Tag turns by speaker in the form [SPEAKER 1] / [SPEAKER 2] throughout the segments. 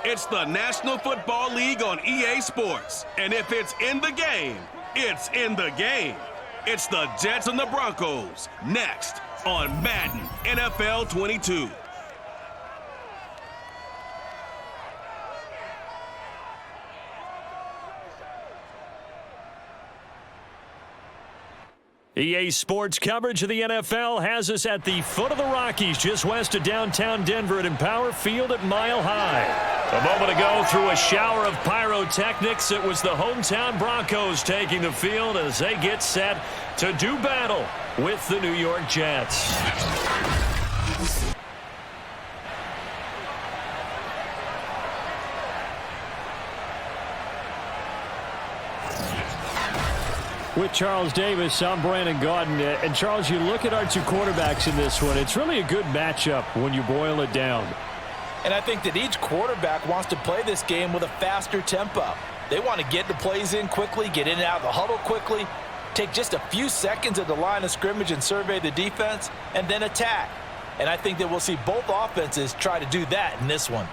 [SPEAKER 1] It's the National Football League on EA Sports. And if it's in the game, it's in the game. It's the Jets and the Broncos, next on Madden NFL 22.
[SPEAKER 2] EA Sports coverage of the NFL has us at the foot of the Rockies, just west of downtown Denver at Empower Field at Mile High. A moment ago, through a shower of pyrotechnics, it was the hometown Broncos taking the field as they get set to do battle with the New York Jets. With Charles Davis, I'm Brandon Gordon. And Charles, you look at our two quarterbacks in this one, it's really a good matchup when you boil it down.
[SPEAKER 3] And I think that each quarterback wants to play this game with a faster tempo. They want to get the plays in quickly, get in and out of the huddle quickly, take just a few seconds at the line of scrimmage and survey the defense, and then attack. And I think that we'll see both offenses try to do that in this one.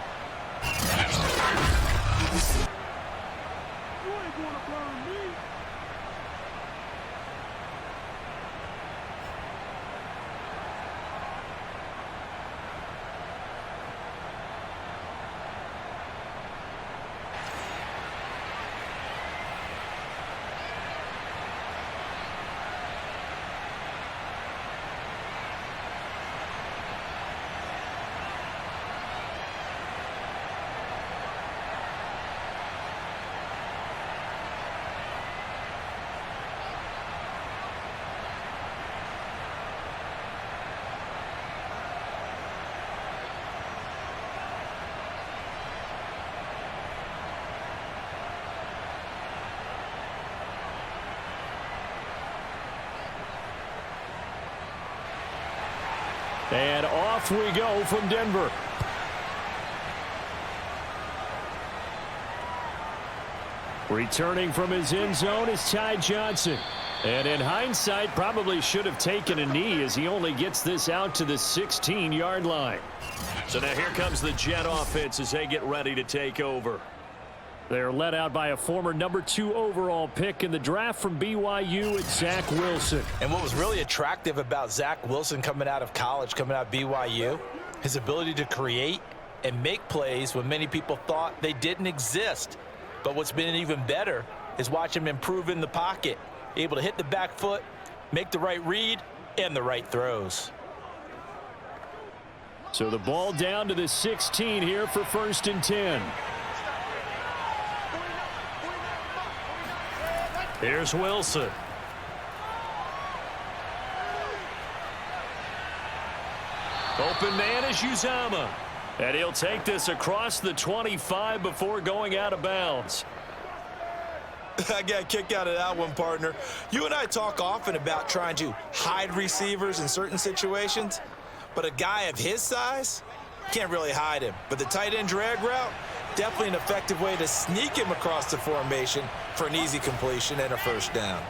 [SPEAKER 2] And off we go from Denver. Returning from his end zone is Ty Johnson. And in hindsight, probably should have taken a knee as he only gets this out to the 16-yard line. So now here comes the Jet offense as they get ready to take over. They're led out by a former #2 overall pick in the draft from BYU, it's Zach Wilson.
[SPEAKER 3] And what was really attractive about Zach Wilson coming out of college, coming out of BYU, his ability to create and make plays when many people thought they didn't exist. But what's been even better is watch him improve in the pocket, able to hit the back foot, make the right read, and the right throws.
[SPEAKER 2] So the ball down to the 16 here for 1st and 10. Here's Wilson. Open man is Uzomah. And he'll take this across the 25 before going out of bounds.
[SPEAKER 3] I got a kick out of that one, partner. You and I talk often about trying to hide receivers in certain situations, but a guy of his size can't really hide him. But the tight end drag route, definitely an effective way to sneak him across the formation for an easy completion and a 1st down.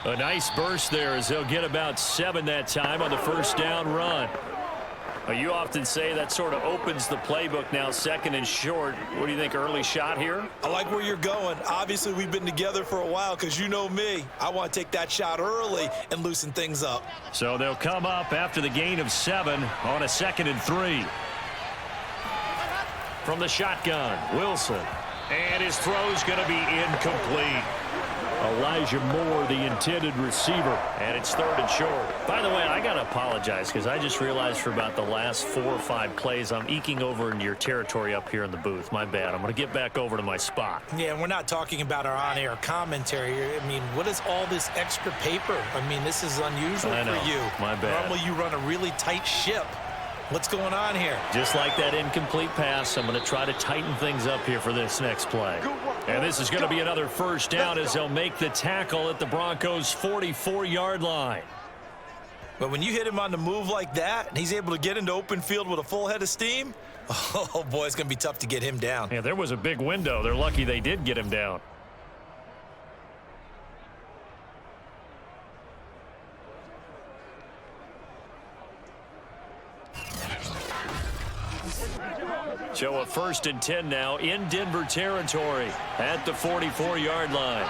[SPEAKER 2] A nice burst there as they'll get about 7 that time on the 1st down run. You often say that sort of opens the playbook now, 2nd and short. What do you think, early shot here?
[SPEAKER 3] I like where you're going. Obviously, we've been together for a while because you know me. I want to take that shot early and loosen things up.
[SPEAKER 2] So they'll come up after the gain of 7 on a 2nd and 3. From the shotgun, Wilson. And his throw's going to be incomplete. Elijah Moore, the intended receiver. And it's 3rd and short. By the way, I got to apologize because I just realized for about the last 4 or 5 plays, I'm eking over into your territory up here in the booth. My bad. I'm going to get back over to my spot.
[SPEAKER 3] Yeah, and we're not talking about our on-air commentary. I mean, what is all this extra paper? I mean, this is unusual for you.
[SPEAKER 2] My bad.
[SPEAKER 3] Normally you run a really tight ship. What's going on here?
[SPEAKER 2] Just like that incomplete pass, I'm going to try to tighten things up here for this next play. And this is going to be another 1st down as they'll make the tackle at the Broncos' 44-yard line.
[SPEAKER 3] But when you hit him on the move like that, and he's able to get into open field with a full head of steam, oh, boy, it's going to be tough to get him down.
[SPEAKER 2] Yeah, there was a big window. They're lucky they did get him down. So a 1st and 10 now in Denver territory at the 44-yard line.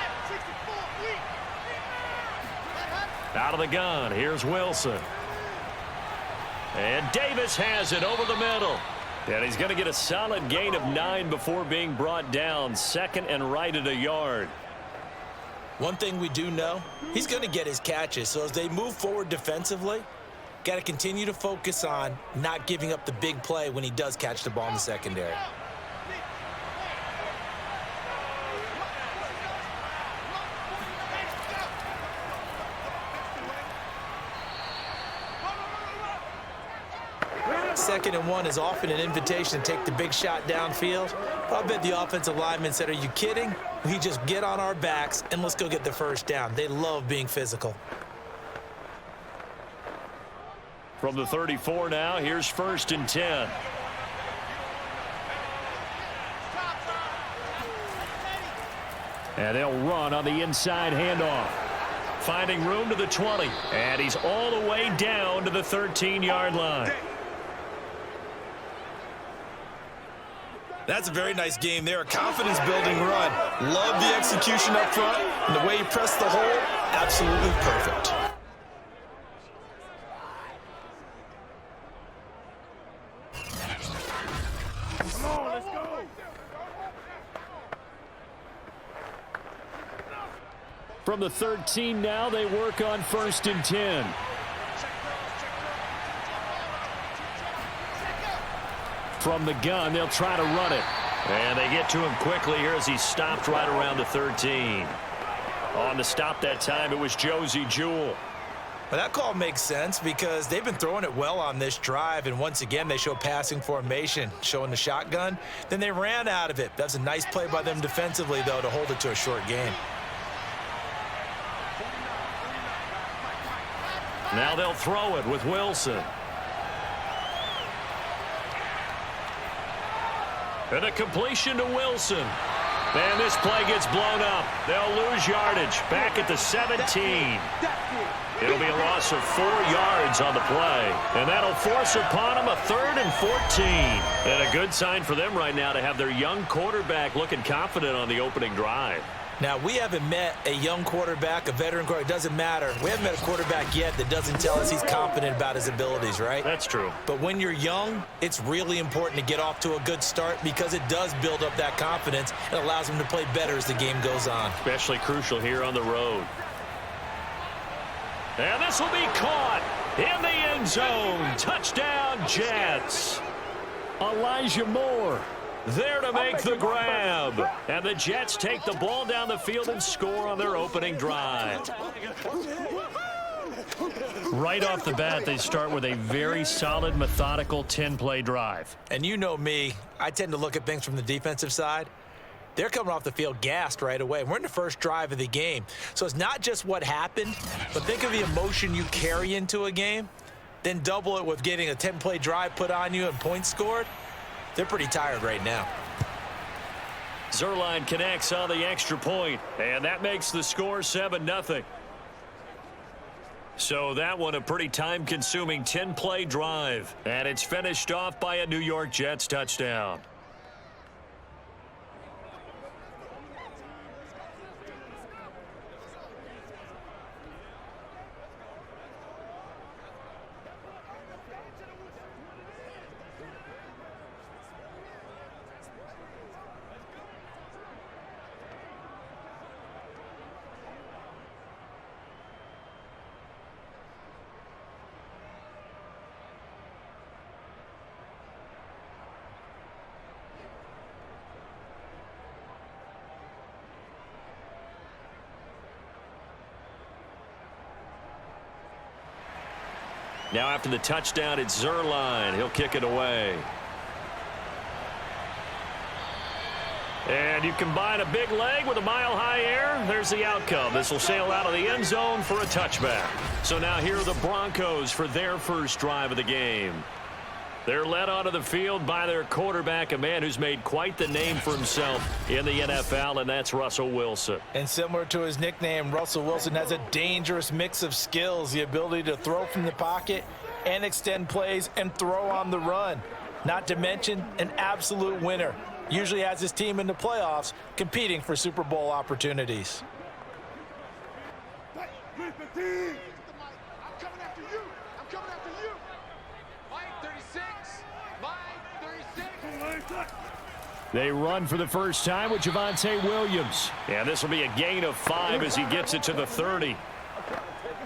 [SPEAKER 2] Out of the gun, here's Wilson. And Davis has it over the middle. And he's going to get a solid gain of 9 before being brought down. 2nd and right at a yard.
[SPEAKER 3] One thing we do know, he's going to get his catches. So as they move forward defensively, got to continue to focus on not giving up the big play when he does catch the ball in the secondary. Second and 1 is often an invitation to take the big shot downfield. But I bet the offensive linemen said, are you kidding? We just get on our backs and let's go get the first down. They love being physical.
[SPEAKER 2] From the 34 now, here's 1st and 10. And they'll run on the inside handoff. Finding room to the 20. And he's all the way down to the 13-yard line.
[SPEAKER 3] That's a very nice game there. A confidence-building run. Love the execution up front. And the way he pressed the hole, absolutely perfect.
[SPEAKER 4] Come on, let's go.
[SPEAKER 2] From the 13 now, they work on 1st and 10. From the gun, they'll try to run it. And they get to him quickly here as he stopped right around the 13. On to stop that time, it was Josie Jewell.
[SPEAKER 3] Well, that call makes sense because they've been throwing it well on this drive, and once again, they show passing formation, showing the shotgun. Then they ran out of it. That's a nice play by them defensively, though, to hold it to a short gain.
[SPEAKER 2] Now they'll throw it with Wilson. And a completion to Wilson. And this play gets blown up. They'll lose yardage back at the 17. It'll be a loss of 4 yards on the play. And that'll force upon them a 3rd and 14. And a good sign for them right now to have their young quarterback looking confident on the opening drive.
[SPEAKER 3] Now, we haven't met a young quarterback, a veteran quarterback. It doesn't matter. We haven't met a quarterback yet that doesn't tell us he's confident about his abilities, right?
[SPEAKER 2] That's true.
[SPEAKER 3] But when you're young, it's really important to get off to a good start because it does build up that confidence and allows him to play better as the game goes on.
[SPEAKER 2] Especially crucial here on the road. And this will be caught in the end zone. Touchdown, Jets. Elijah Moore there to make the grab. And the Jets take the ball down the field and score on their opening drive. Right off the bat, they start with a very solid, methodical 10-play drive.
[SPEAKER 3] And you know me, I tend to look at things from the defensive side. They're coming off the field gassed right away. We're in the first drive of the game. So it's not just what happened, but think of the emotion you carry into a game. Then double it with getting a 10-play drive put on you and points scored. They're pretty tired right now.
[SPEAKER 2] Zuerlein connects on the extra point, and that makes the score 7-0. So that one a pretty time-consuming 10-play drive, and it's finished off by a New York Jets touchdown. Now after the touchdown, it's Zuerlein. He'll kick it away. And you combine a big leg with a mile-high air, there's the outcome. This will sail out of the end zone for a touchback. So now here are the Broncos for their first drive of the game. They're led onto the field by their quarterback, a man who's made quite the name for himself in the NFL, and that's Russell Wilson.
[SPEAKER 3] And similar to his nickname, Russell Wilson has a dangerous mix of skills, the ability to throw from the pocket and extend plays and throw on the run. Not to mention an absolute winner. Usually has his team in the playoffs competing for Super Bowl opportunities.
[SPEAKER 4] I'm coming after you. I'm coming after you. Mike 36. Mike 36.
[SPEAKER 2] They run for the first time with Javonte Williams. And this will be a gain of 5 as he gets it to the 30.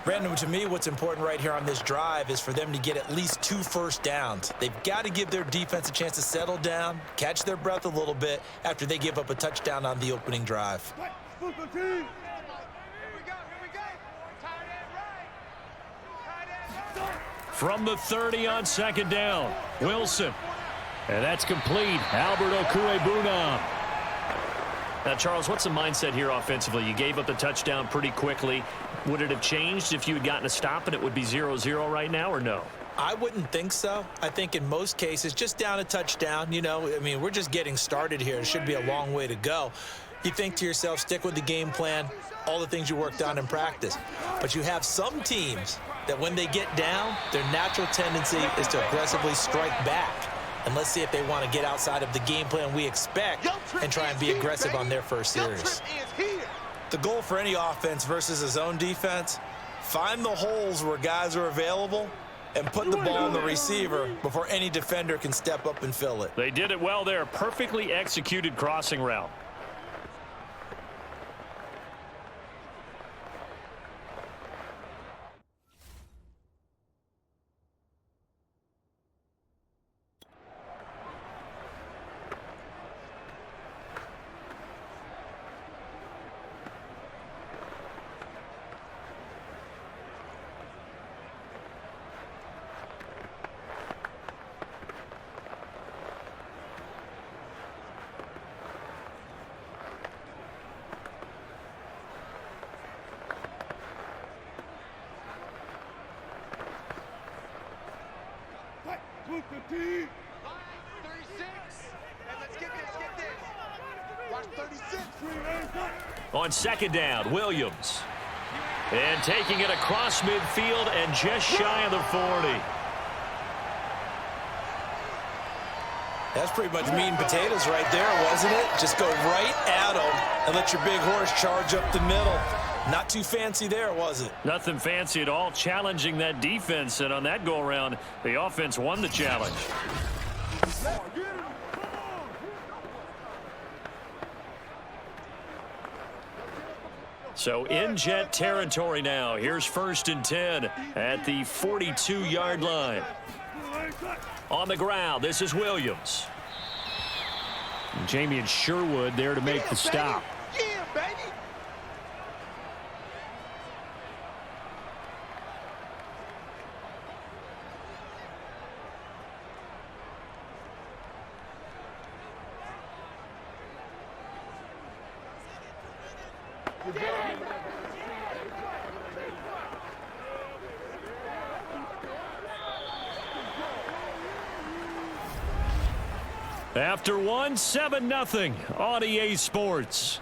[SPEAKER 3] Brandon, to me, what's important right here on this drive is for them to get at least 2 first downs. They've got to give their defense a chance to settle down, catch their breath a little bit after they give up a touchdown on the opening drive.
[SPEAKER 2] From the 30 on second down, Wilson. And that's complete. Albert Okwuegbunam.
[SPEAKER 5] Now, Charles, what's the mindset here offensively? You gave up the touchdown pretty quickly. Would it have changed if you had gotten a stop and it would be 0-0 right now, or no?
[SPEAKER 3] I wouldn't think so. I think in most cases, just down a touchdown, we're just getting started here. It should be a long way to go. You think to yourself, stick with the game plan, all the things you worked on in practice. But you have some teams that when they get down, their natural tendency is to aggressively strike back. And let's see if they want to get outside of the game plan we expect and try and be aggressive on their first series. The goal for any offense versus a zone defense, find the holes where guys are available and put the ball on the receiver before any defender can step up and fill it.
[SPEAKER 2] They did it well there. Perfectly executed crossing route. On second down, Williams. And taking it across midfield and just shy of the 40.
[SPEAKER 3] That's pretty much meat and potatoes right there, wasn't it? Just go right at them and let your big horse charge up the middle. Not too fancy there, was it?
[SPEAKER 2] Nothing fancy at all, challenging that defense. And on that go-around, the offense won the challenge. So in Jet territory now. Here's 1st and 10 at the 42-yard line. On the ground, this is Williams. And Jamie and Sherwood there to make the stop.
[SPEAKER 4] Yeah, baby.
[SPEAKER 2] After 7-0 on EA Sports.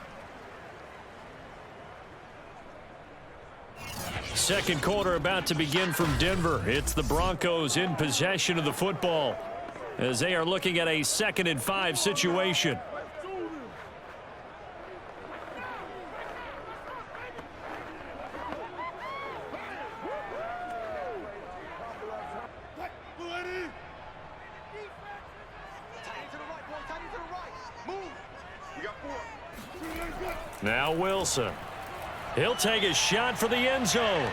[SPEAKER 2] Second quarter about to begin from Denver. It's the Broncos in possession of the football as they are looking at a 2nd and 5 situation. Now Wilson. He'll take a shot for the end zone.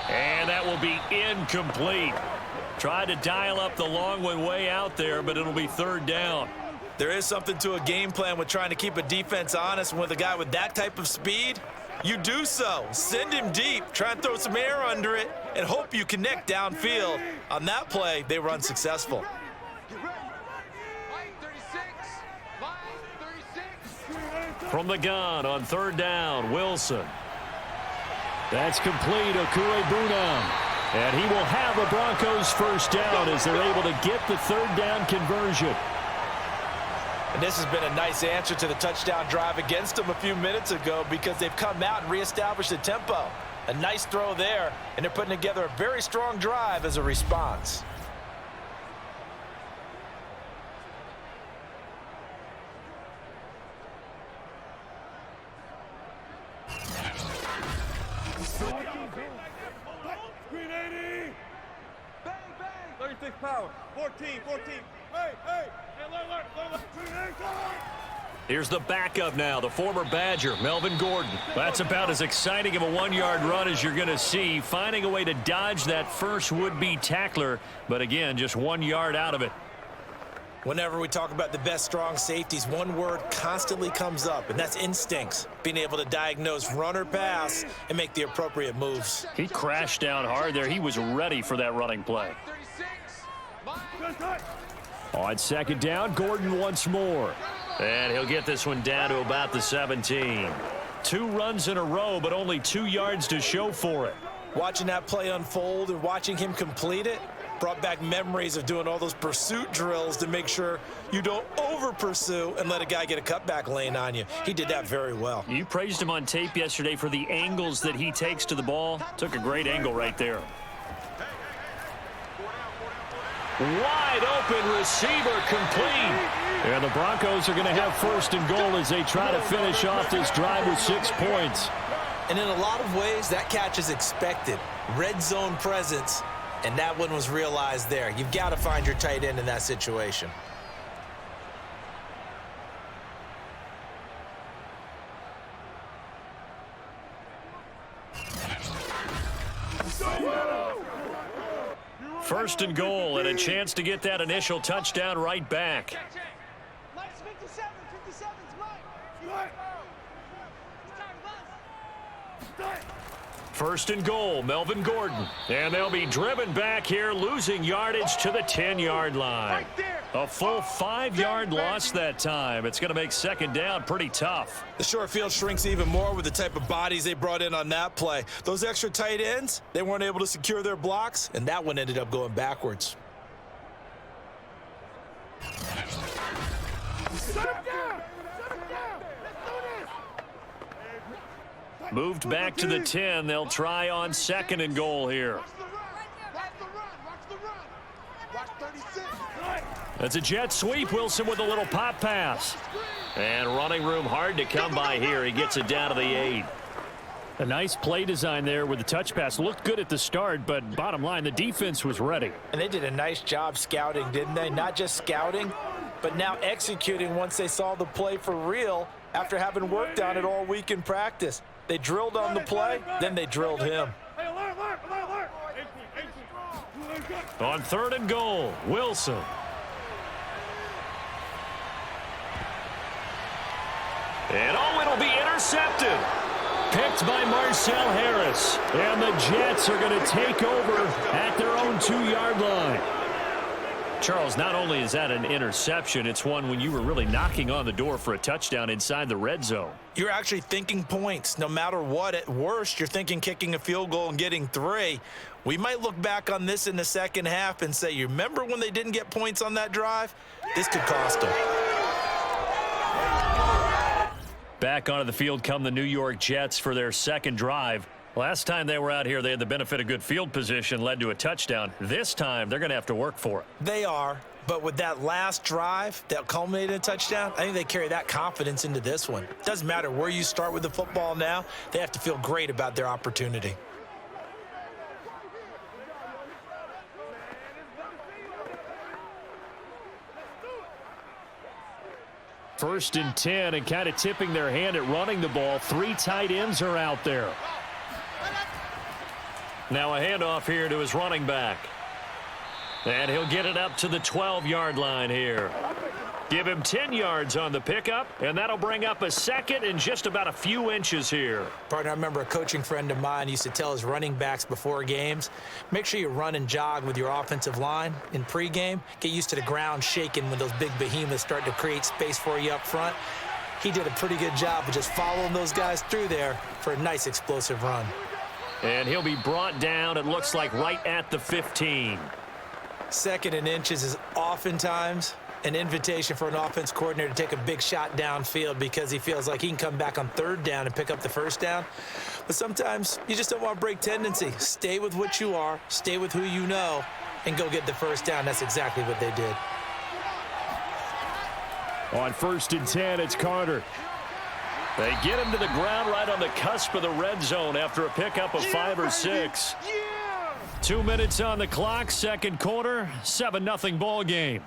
[SPEAKER 2] And that will be incomplete. Tried to dial up the long one way out there, but it'll be 3rd down.
[SPEAKER 3] There is something to a game plan with trying to keep a defense honest. And with a guy with that type of speed, you do so. Send him deep, try and throw some air under it, and hope you connect downfield. On that play, they were unsuccessful.
[SPEAKER 2] From the gun on 3rd down, Wilson. That's complete, Okwuegbunam. And he will have the Broncos 1st down as they're able to get the 3rd down conversion.
[SPEAKER 3] And this has been a nice answer to the touchdown drive against them a few minutes ago because they've come out and reestablished the tempo. A nice throw there, and they're putting together a very strong drive as a response.
[SPEAKER 6] Safe power. 14. Hey.
[SPEAKER 2] Here's the backup now, the former Badger, Melvin Gordon. That's about as exciting of a one-yard run as you're going to see, finding a way to dodge that first would-be tackler, but again, just 1 yard out of it.
[SPEAKER 3] Whenever we talk about the best strong safeties, one word constantly comes up, and that's instincts. Being able to diagnose run or pass and make the appropriate moves.
[SPEAKER 2] He crashed down hard there. He was ready for that running play.
[SPEAKER 4] 36.
[SPEAKER 2] On second down, Gordon once more. And he'll get this one down to about the 17. 2 runs in a row, but only 2 yards to show for it.
[SPEAKER 3] Watching that play unfold and watching him complete it brought back memories of doing all those pursuit drills to make sure you don't over-pursue and let a guy get a cutback lane on you. He did that very well.
[SPEAKER 2] You praised him on tape yesterday for the angles that he takes to the ball. Took a great angle right there. Wide open receiver complete. And the Broncos are going to have first and goal as they try to finish off this drive with 6 points.
[SPEAKER 3] And in a lot of ways, that catch is expected. Red zone presence, and that one was realized there. You've got to find your tight end in that situation.
[SPEAKER 2] First and goal, and a chance to get that initial touchdown right back.
[SPEAKER 4] Mike's 57. 57's Mike.
[SPEAKER 2] First and goal, Melvin Gordon. And they'll be driven back here, losing yardage to the 10-yard line. A full 5-yard loss that time. It's going to make second down pretty tough.
[SPEAKER 3] The short field shrinks even more with the type of bodies they brought in on that play. Those extra tight ends, they weren't able to secure their blocks, and that one ended up going backwards.
[SPEAKER 2] Moved back to the 10. They'll try on second and goal here.
[SPEAKER 4] Watch the run. Watch 36.
[SPEAKER 2] That's a jet sweep. Wilson with a little pop pass. And running room hard to come by here. He gets it down to the 8. A nice play design there with the touch pass. Looked good at the start, but bottom line, the defense was ready.
[SPEAKER 3] And they did a nice job scouting, didn't they? Not just scouting, but now executing once they saw the play for real after having worked on it all week in practice. They drilled on the play, then they drilled him.
[SPEAKER 2] On third and goal, Wilson. And it'll be intercepted. Picked by Marcel Harris. And the Jets are going to take over at their own 2-yard line. Charles, not only is that an interception, it's one when you were really knocking on the door for a touchdown inside the red zone.
[SPEAKER 3] You're actually thinking points. No matter what, at worst, you're thinking kicking a field goal and getting 3. We might look back on this in the second half and say, you remember when they didn't get points on that drive? This could cost them.
[SPEAKER 2] Back onto the field come the New York Jets for their second drive. Last time they were out here, they had the benefit of good field position, led to a touchdown. This time, they're going to have to work for it.
[SPEAKER 3] They are, but with that last drive that culminated in a touchdown, I think they carry that confidence into this one. Doesn't matter where you start with the football now, they have to feel great about their opportunity.
[SPEAKER 2] First and 10, and kind of tipping their hand at running the ball. 3 tight ends are out there. Now a handoff here to his running back. And he'll get it up to the 12-yard line here. Give him 10 yards on the pickup, and that'll bring up a second and just about a few inches here.
[SPEAKER 3] Partner, I remember a coaching friend of mine used to tell his running backs before games, make sure you run and jog with your offensive line in pregame. Get used to the ground shaking when those big behemoths start to create space for you up front. He did a pretty good job of just following those guys through there for a nice explosive run.
[SPEAKER 2] And he'll be brought down, it looks like, right at the 15.
[SPEAKER 3] Second and inches is oftentimes an invitation for an offense coordinator to take a big shot downfield because he feels like he can come back on third down and pick up the first down. But sometimes you just don't want to break tendency. Stay with what you are, stay with who you know, and go get the first down. That's exactly what they did.
[SPEAKER 2] On first and 10, it's Carter. They get him to the ground right on the cusp of the red zone after a pickup of 5 or 6. 2 minutes on the clock, second quarter, 7-0 ball game.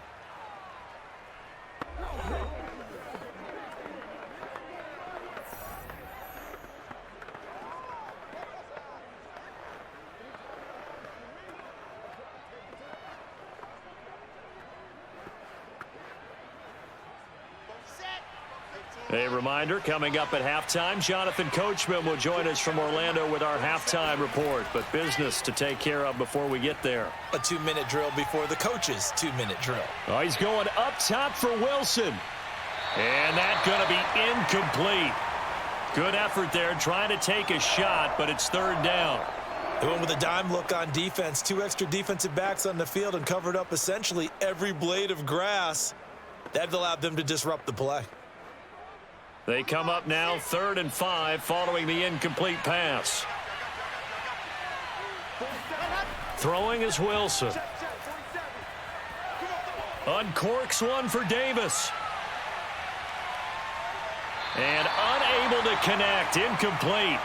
[SPEAKER 2] A reminder, coming up at halftime, Jonathan Coachman will join us from Orlando with our halftime report, but business to take care of before we get there.
[SPEAKER 3] A 2-minute drill before the coach's 2-minute drill.
[SPEAKER 2] Oh, he's going up top for Wilson. And that's going to be incomplete. Good effort there, trying to take a shot, but it's third down.
[SPEAKER 3] They went with a dime look on defense. 2 extra defensive backs on the field and covered up essentially every blade of grass. That allowed them to disrupt the play.
[SPEAKER 2] They come up now 3rd and 5 following the incomplete pass. Throwing is Wilson. Uncorks one for Davis. And unable to connect. Incomplete.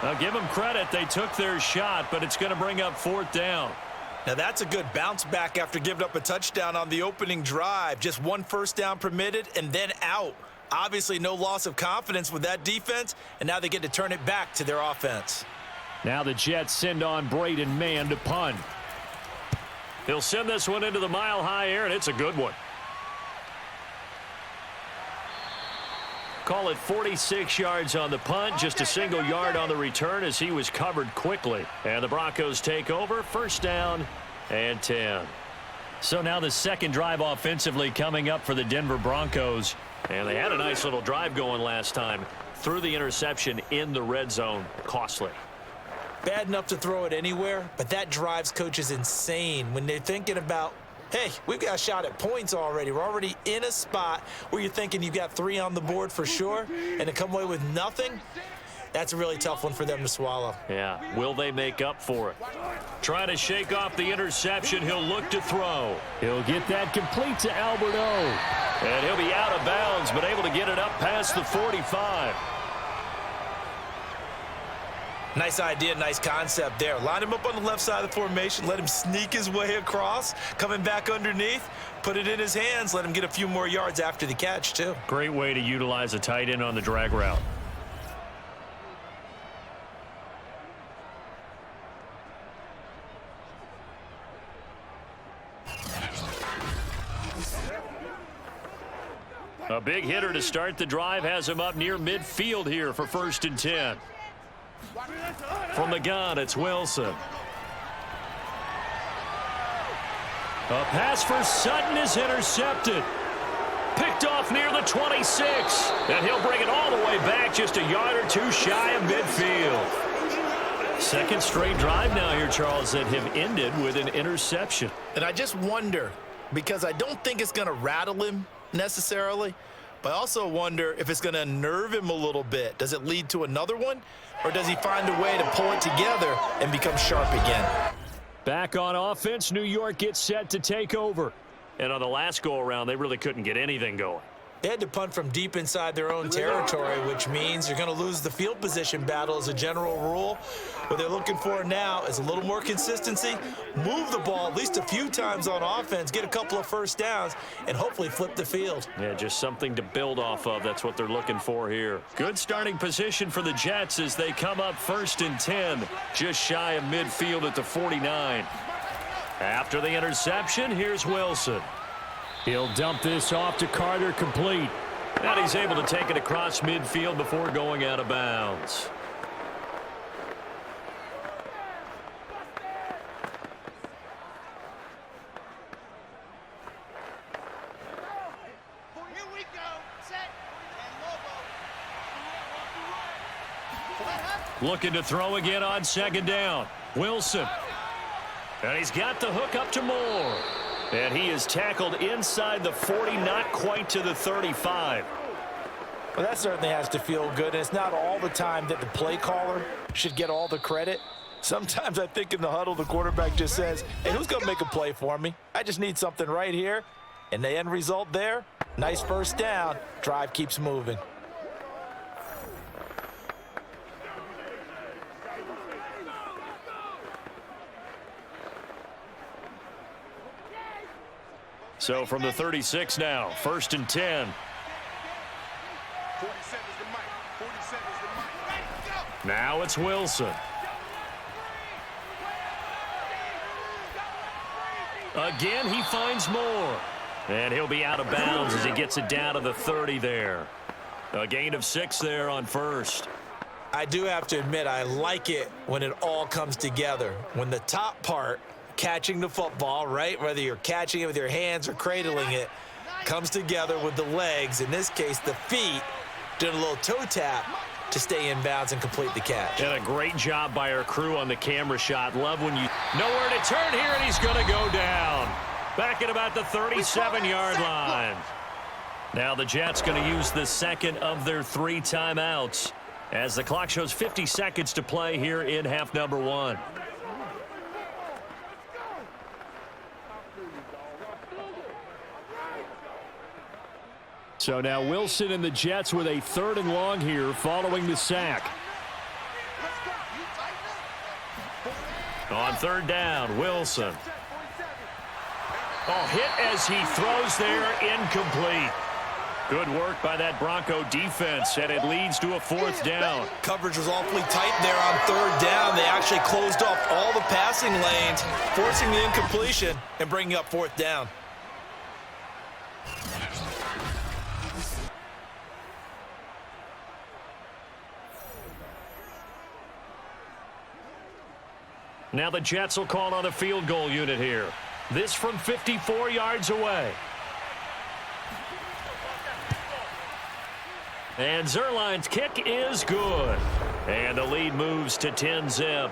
[SPEAKER 2] Now give them credit. They took their shot, but it's going to bring up 4th down.
[SPEAKER 3] Now that's a good bounce back after giving up a touchdown on the opening drive. Just 1 first down permitted and then out. Obviously no loss of confidence with that defense, and now they get to turn it back to their offense.
[SPEAKER 2] Now the Jets send on Braden Mann to punt. He'll send this one into the mile-high air, and it's a good one. Call it 46 yards on the punt, just a single yard on the return as he was covered quickly. And the Broncos take over, 1st down and 10. So now the second drive offensively coming up for the Denver Broncos. And they had a nice little drive going last time. Threw the interception in the red zone. Costly.
[SPEAKER 3] Bad enough to throw it anywhere, but that drives coaches insane when they're thinking about, hey, we've got a shot at points already. We're already in a spot where you're thinking you've got 3 on the board for sure, and to come away with nothing, that's a really tough one for them to swallow.
[SPEAKER 2] Yeah, will they make up for it? Trying to shake off the interception. He'll look to throw. He'll get that complete to Albert O. And he'll be out of bounds, but able to get it up past the 45.
[SPEAKER 3] Nice idea, nice concept there. Line him up on the left side of the formation, let him sneak his way across, coming back underneath, put it in his hands, let him get a few more yards after the catch, too.
[SPEAKER 2] Great way to utilize a tight end on the drag route. A big hitter to start the drive has him up near midfield here for 1st and 10. From the gun, it's Wilson. A pass for Sutton is intercepted. Picked off near the 26. And he'll bring it all the way back just a yard or 2 shy of midfield. Second straight drive now here, Charles, that have ended with an interception.
[SPEAKER 3] And I just wonder, because I don't think it's going to rattle him necessarily, but I also wonder if it's going to unnerve him a little bit. Does it lead to another one, or does he find a way to pull it together and become sharp again?
[SPEAKER 2] Back on offense, New York gets set to take over. And on the last go-around, they really couldn't get anything going.
[SPEAKER 3] They had to punt from deep inside their own territory, which means you're going to lose the field position battle as a general rule. What they're looking for now is a little more consistency, move the ball at least a few times on offense, get a couple of first downs, and hopefully flip the field.
[SPEAKER 2] Yeah, just something to build off of. That's what they're looking for here. Good starting position for the Jets as they come up 1st and 10, just shy of midfield at the 49. After the interception, here's Wilson. He'll dump this off to Carter, complete. And he's able to take it across midfield before going out of bounds.
[SPEAKER 4] Here we go. Set. And logo.
[SPEAKER 2] Looking to throw again on 2nd down. Wilson. And he's got the hook up to Moore. And he is tackled inside the 40, not quite to the 35.
[SPEAKER 3] Well, that certainly has to feel good. And it's not all the time that the play caller should get all the credit. Sometimes I think in the huddle, the quarterback just says, hey, who's going to make a play for me? I just need something right here. And the end result there, nice first down. Drive keeps moving.
[SPEAKER 2] So from the 36 now, 1st and 10.
[SPEAKER 4] 40 seconds to Mike. 40 seconds to Mike.
[SPEAKER 2] Now it's Wilson. Again, he finds more. And he'll be out of bounds as he gets it down to the 30 there. A gain of 6 there on 1st.
[SPEAKER 3] I do have to admit, I like it when it all comes together. When the top part, catching the football, right, whether you're catching it with your hands or cradling it, comes together with the legs, in this case the feet, doing a little toe tap to stay in bounds and complete the catch.
[SPEAKER 2] And a great job by our crew on the camera shot. Love when you nowhere to turn here, and he's going to go down. Back at about the 37-yard line. Now the Jets going to use the second of their 3 timeouts as the clock shows 50 seconds to play here in half number 1. So now Wilson and the Jets with a 3rd and long here following the sack. On 3rd down, Wilson. Oh, hit as he throws there, incomplete. Good work by that Bronco defense, and it leads to a 4th down.
[SPEAKER 3] Coverage was awfully tight there on 3rd down. They actually closed off all the passing lanes, forcing the incompletion and bringing up 4th down.
[SPEAKER 2] Now the Jets will call on a field goal unit here. This from 54 yards away. And Zerline's kick is good. And the lead moves to 10-zip.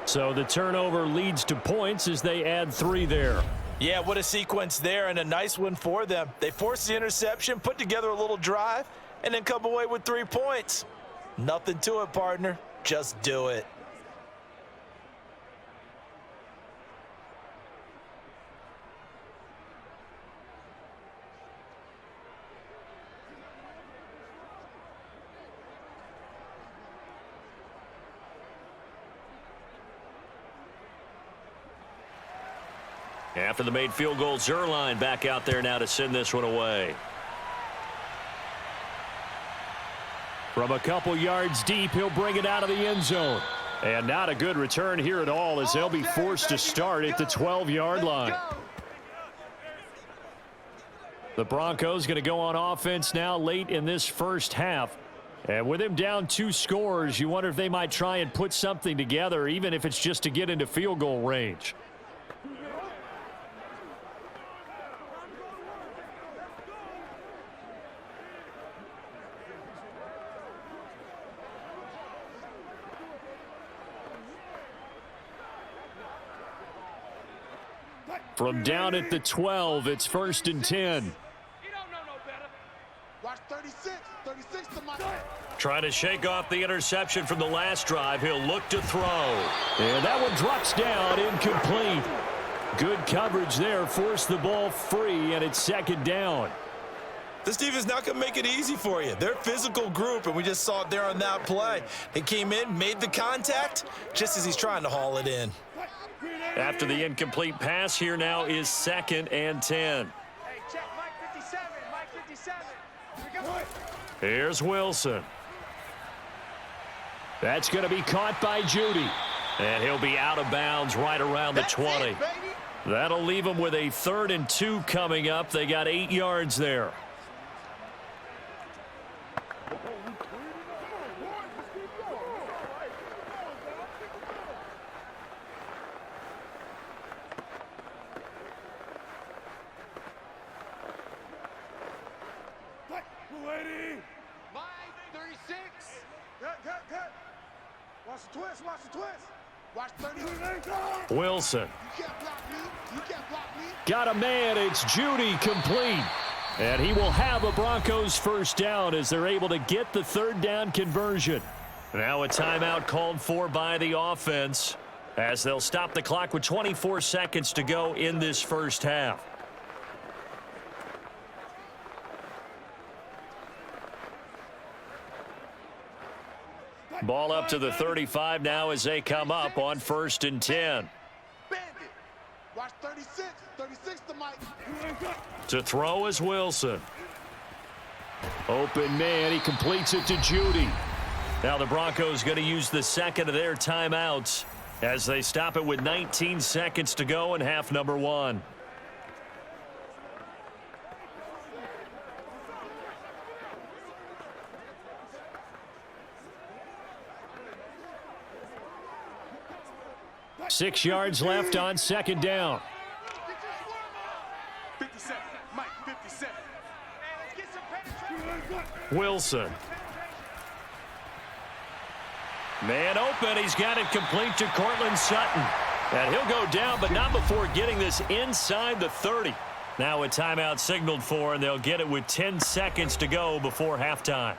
[SPEAKER 2] So the turnover leads to points as they add 3 there.
[SPEAKER 3] Yeah, what a sequence there, and a nice one for them. They forced the interception, put together a little drive, and then come away with 3 points. Nothing to it, partner. Just do it.
[SPEAKER 2] After the made field goal, Zerline back out there now to send this one away. From a couple yards deep, he'll bring it out of the end zone. And not a good return here at all as they'll be forced to start at the 12-yard line. The Broncos going to go on offense now late in this first half. And with him down 2 scores, you wonder if they might try and put something together, even if it's just to get into field goal range. From down at the 12, it's 1st and 10.
[SPEAKER 4] You don't know no better. Watch 36. 36 to my...
[SPEAKER 2] Trying to shake off the interception from the last drive. He'll look to throw. And that one drops down, incomplete. Good coverage there. Forced the ball free, and it's 2nd down.
[SPEAKER 3] This defense not going to make it easy for you. They're a physical group, and we just saw it there on that play. They came in, made the contact, just as he's trying to haul it in.
[SPEAKER 2] After the incomplete pass, here now is 2nd and 10.
[SPEAKER 4] Hey, check Mike 57. Mike 57. Here we go.
[SPEAKER 2] Here's Wilson. That's going to be caught by Judy. And he'll be out of bounds right around the 20. That'll leave him with a 3rd and 2 coming up. They got 8 yards there.
[SPEAKER 4] Mike 36.
[SPEAKER 6] Cut. Watch the twist.
[SPEAKER 4] Watch 30.
[SPEAKER 2] Wilson.
[SPEAKER 4] You can't block me. You can't block me.
[SPEAKER 2] Got a man. It's Judy complete. And he will have a Broncos 1st down as they're able to get the 3rd down conversion. Now a timeout called for by the offense as they'll stop the clock with 24 seconds to go in this first half. Ball up to the 35 now as they come up on 1st and 10.
[SPEAKER 4] Bandit. Watch
[SPEAKER 6] Watch 36. 36 to Mike.
[SPEAKER 2] To throw is Wilson. Open man. He completes it to Judy. Now the Broncos going to use the second of their timeouts as they stop it with 19 seconds to go in half number one. Six yards left on second down.
[SPEAKER 6] 57. Mike, 57. Let's get some penetration.
[SPEAKER 2] Wilson. Man open. He's got it complete to Cortland Sutton. And he'll go down, but not before getting this inside the 30. Now a timeout signaled for, and they'll get it with 10 seconds to go before halftime.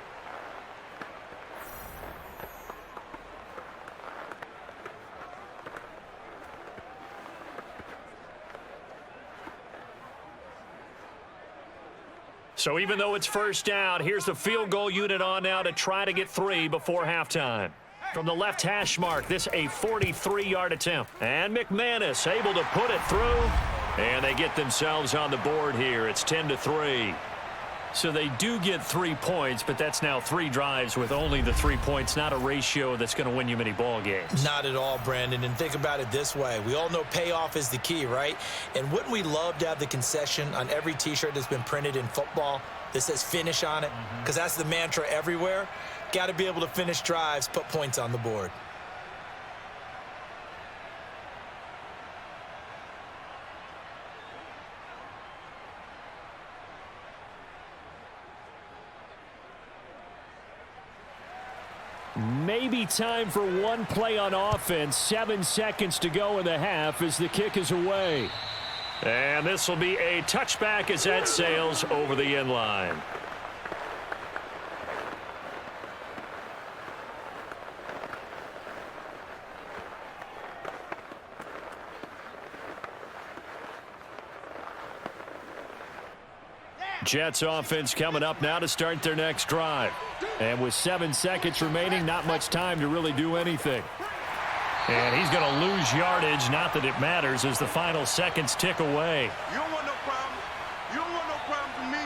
[SPEAKER 2] So even though it's first down, here's the field goal unit on now to try to get 3 before halftime. From the left hash mark, this a 43-yard attempt. And McManus able to put it through. And they get themselves on the board here. It's 10-3. So they do get 3 points, but that's now 3 drives with only the 3 points, not a ratio that's going to win you many ball games.
[SPEAKER 3] Not at all, Brandon. And think about it this way. We all know payoff is the key, right? And wouldn't we love to have the concession on every T-shirt that's been printed in football that says finish on it? Because that's the mantra everywhere. Got to be able to finish drives, put points on the board.
[SPEAKER 2] Maybe time for one play on offense. 7 seconds to go in the half as the kick is away. And this will be a touchback as that sails over the end line. Jets offense coming up now to start their next drive. And with 7 seconds remaining, not much time to really do anything. And he's going to lose yardage, not that it matters, as the final seconds tick away.
[SPEAKER 6] You don't want no problem. You don't want no problem from me.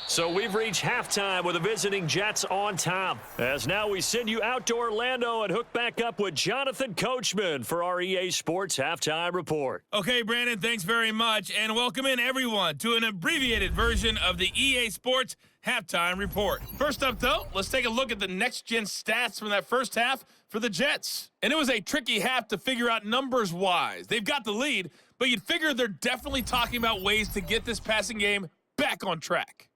[SPEAKER 2] So we've reached halftime with the visiting Jets on top. As now we send you out to Orlando and hook back up with Jonathan Coachman for our EA Sports Halftime Report.
[SPEAKER 7] Okay, Brandon, thanks very much. And welcome in, everyone, to an abbreviated version of the EA Sports Halftime Report. First up, though, let's take a look at the next-gen stats from that first half for the Jets. And it was a tricky half to figure out numbers-wise. They've got the lead, but you'd figure they're definitely talking about ways to get this passing game back on track.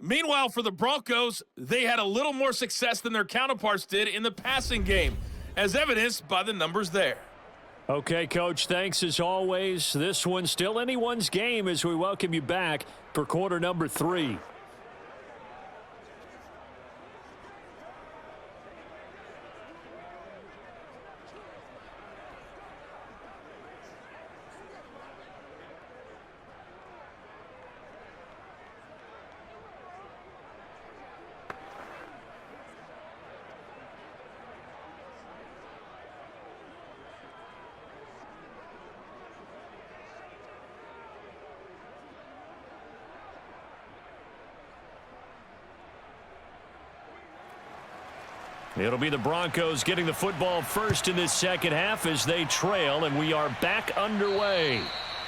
[SPEAKER 7] Meanwhile, for the Broncos, they had a little more success than their counterparts did in the passing game, as evidenced by the numbers there.
[SPEAKER 2] Okay, Coach, thanks as always. This one's still anyone's game as we welcome you back for quarter number 3. It'll be the Broncos getting the football first in this second half as they trail, and we are back underway.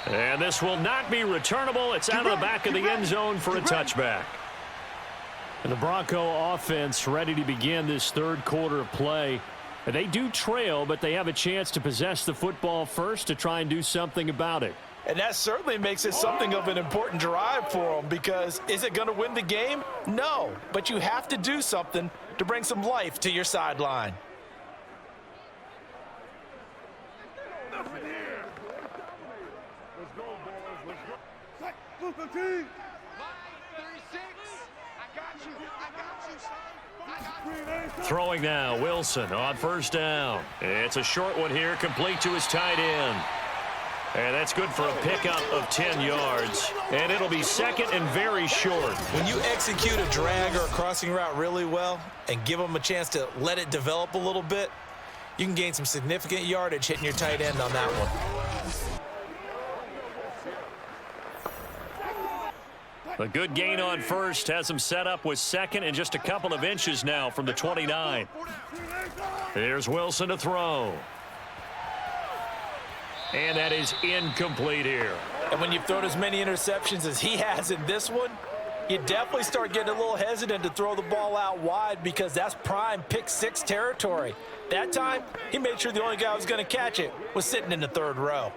[SPEAKER 2] And this will not be returnable. It's out of the back of the end zone for a touchback. And the Bronco offense ready to begin this third quarter of play. They do trail, but they have a chance to possess the football first to try and do something about it.
[SPEAKER 3] And that certainly makes it something of an important drive for them, because is it going to win the game? No, but you have to do something to bring some life to your sideline.
[SPEAKER 6] Let's go, boys. Let's go. Look, the team.
[SPEAKER 4] Line 36. I got you. I got you, son. I got you.
[SPEAKER 2] Throwing now, Wilson on first down. It's a short one here, complete to his tight end. And that's good for a pickup of 10 yards. And it'll be second and very short.
[SPEAKER 3] When you execute a drag or a crossing route really well and give them a chance to let it develop a little bit, you can gain some significant yardage hitting your tight end on that one.
[SPEAKER 2] A good gain on first has him set up with second and just a couple of inches now from the 29. Here's Wilson to throw. And that is incomplete here.
[SPEAKER 3] And when you've thrown as many interceptions as he has in this one, you definitely start getting a little hesitant to throw the ball out wide because that's prime pick six territory. That time, he made sure the only guy who was going to catch it was sitting in the third row.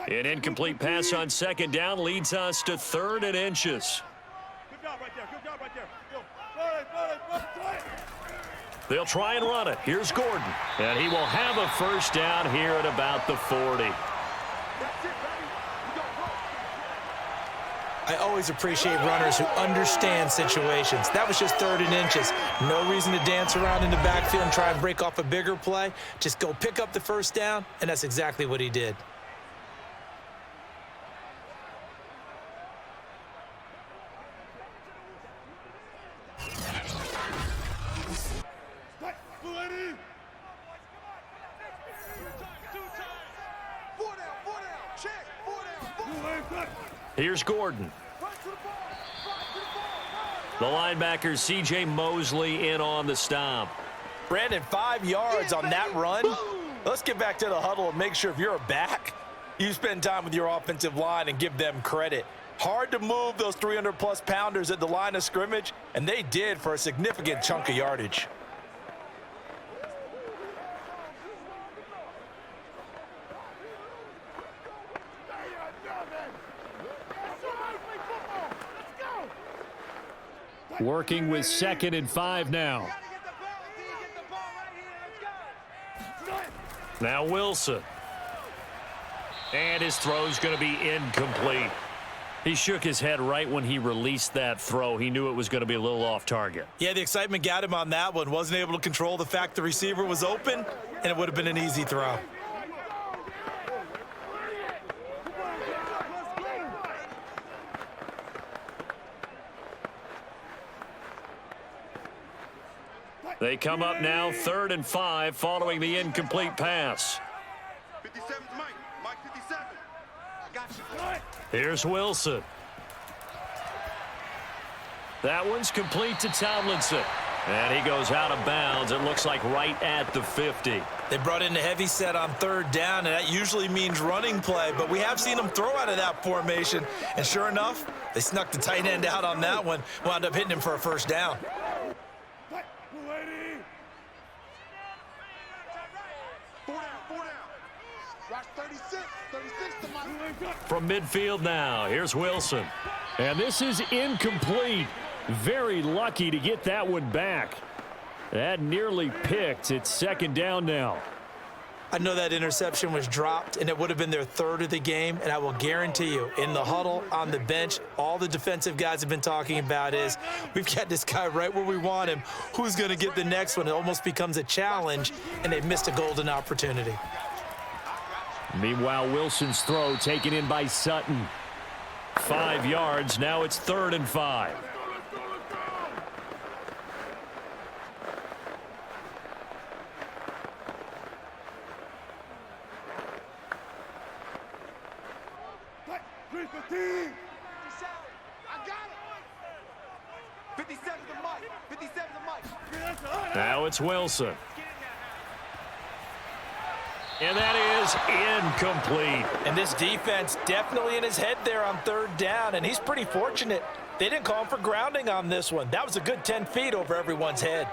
[SPEAKER 2] An incomplete pass on second down leads us to 3rd and inches.
[SPEAKER 6] Good job right there. Good job right there. Go.
[SPEAKER 2] They'll try and run it. Here's Gordon. And he will have a first down here at about the 40.
[SPEAKER 3] I always appreciate runners who understand situations. That was just 3rd and inches. No reason to dance around in the backfield and try and break off a bigger play. Just go pick up the first down, and that's exactly what he did.
[SPEAKER 2] Here's Gordon. The linebacker, C.J. Mosley, in on the stop.
[SPEAKER 3] Brandon, 5 yards on that run. Let's get back to the huddle and make sure if you're a back, you spend time with your offensive line and give them credit. Hard to move those 300-plus pounders at the line of scrimmage, and they did for a significant chunk of yardage.
[SPEAKER 2] Working with 2nd and 5 now. Now Wilson. And his throw's going to be incomplete. He shook his head right when he released that throw. He knew it was going to be a little off target.
[SPEAKER 3] Yeah, the excitement got him on that one. Wasn't able to control the fact the receiver was open, and it would have been an easy throw.
[SPEAKER 2] They come up now 3rd and 5 following the incomplete pass.
[SPEAKER 6] 57's Mike. Mike 57. I got you.
[SPEAKER 2] Here's Wilson. That one's complete to Tomlinson. And he goes out of bounds. It looks like right at the 50.
[SPEAKER 3] They brought in a heavy set on 3rd down, and that usually means running play, but we have seen them throw out of that formation. And sure enough, they snuck the tight end out on that one, wound up hitting him for a first down.
[SPEAKER 2] From midfield now, here's Wilson. And this is incomplete. Very lucky to get that one back. That nearly picked. It's 2nd down now.
[SPEAKER 3] I know that interception was dropped, and it would have been their 3rd of the game, and I will guarantee you, in the huddle, on the bench, all the defensive guys have been talking about is, we've got this guy right where we want him. Who's going to get the next one? It almost becomes a challenge, and they've missed a golden opportunity.
[SPEAKER 2] Meanwhile, Wilson's throw taken in by Sutton. 5 yards. Now it's 3rd and 5. Now it's Wilson. And that is incomplete.
[SPEAKER 3] And this defense definitely in his head there on 3rd down, and he's pretty fortunate. They didn't call him for grounding on this one. That was a good 10 feet over everyone's head.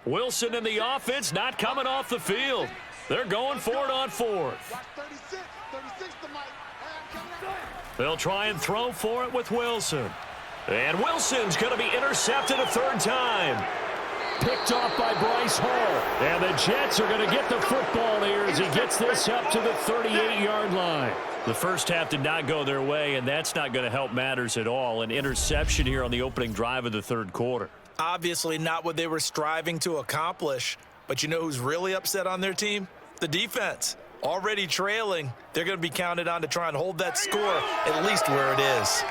[SPEAKER 2] Wilson and the offense not coming off the field. They're going for it on 4th. They'll try and throw for it with Wilson. And Wilson's going to be intercepted a 3rd time. Picked off by Bryce Hall. And the Jets are going to get the football here as he gets this up to the 38-yard line. The first half did not go their way, and that's not going to help matters at all. An interception here on the opening drive of the 3rd quarter.
[SPEAKER 3] Obviously not what they were striving to accomplish. But you know who's really upset on their team? The defense. Already trailing, they're going to be counted on to try and hold that score at least where it is.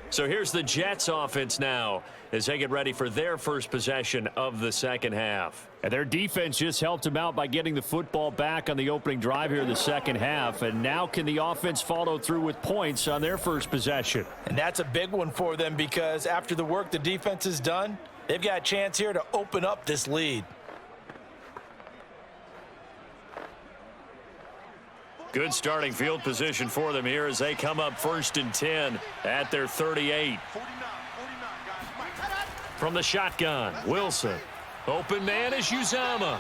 [SPEAKER 2] So here's the Jets offense now as they get ready for their first possession of the second half.
[SPEAKER 8] And their defense just helped them out by getting the football back on the opening drive here in the second half. And now can the offense follow through with points on their first possession?
[SPEAKER 3] And that's a big one for them because after the work the defense has done, they've got a chance here to open up this lead.
[SPEAKER 2] Good starting field position for them here as they come up 1st and 10 at their 38. From the shotgun, Wilson. Open man is Uzama.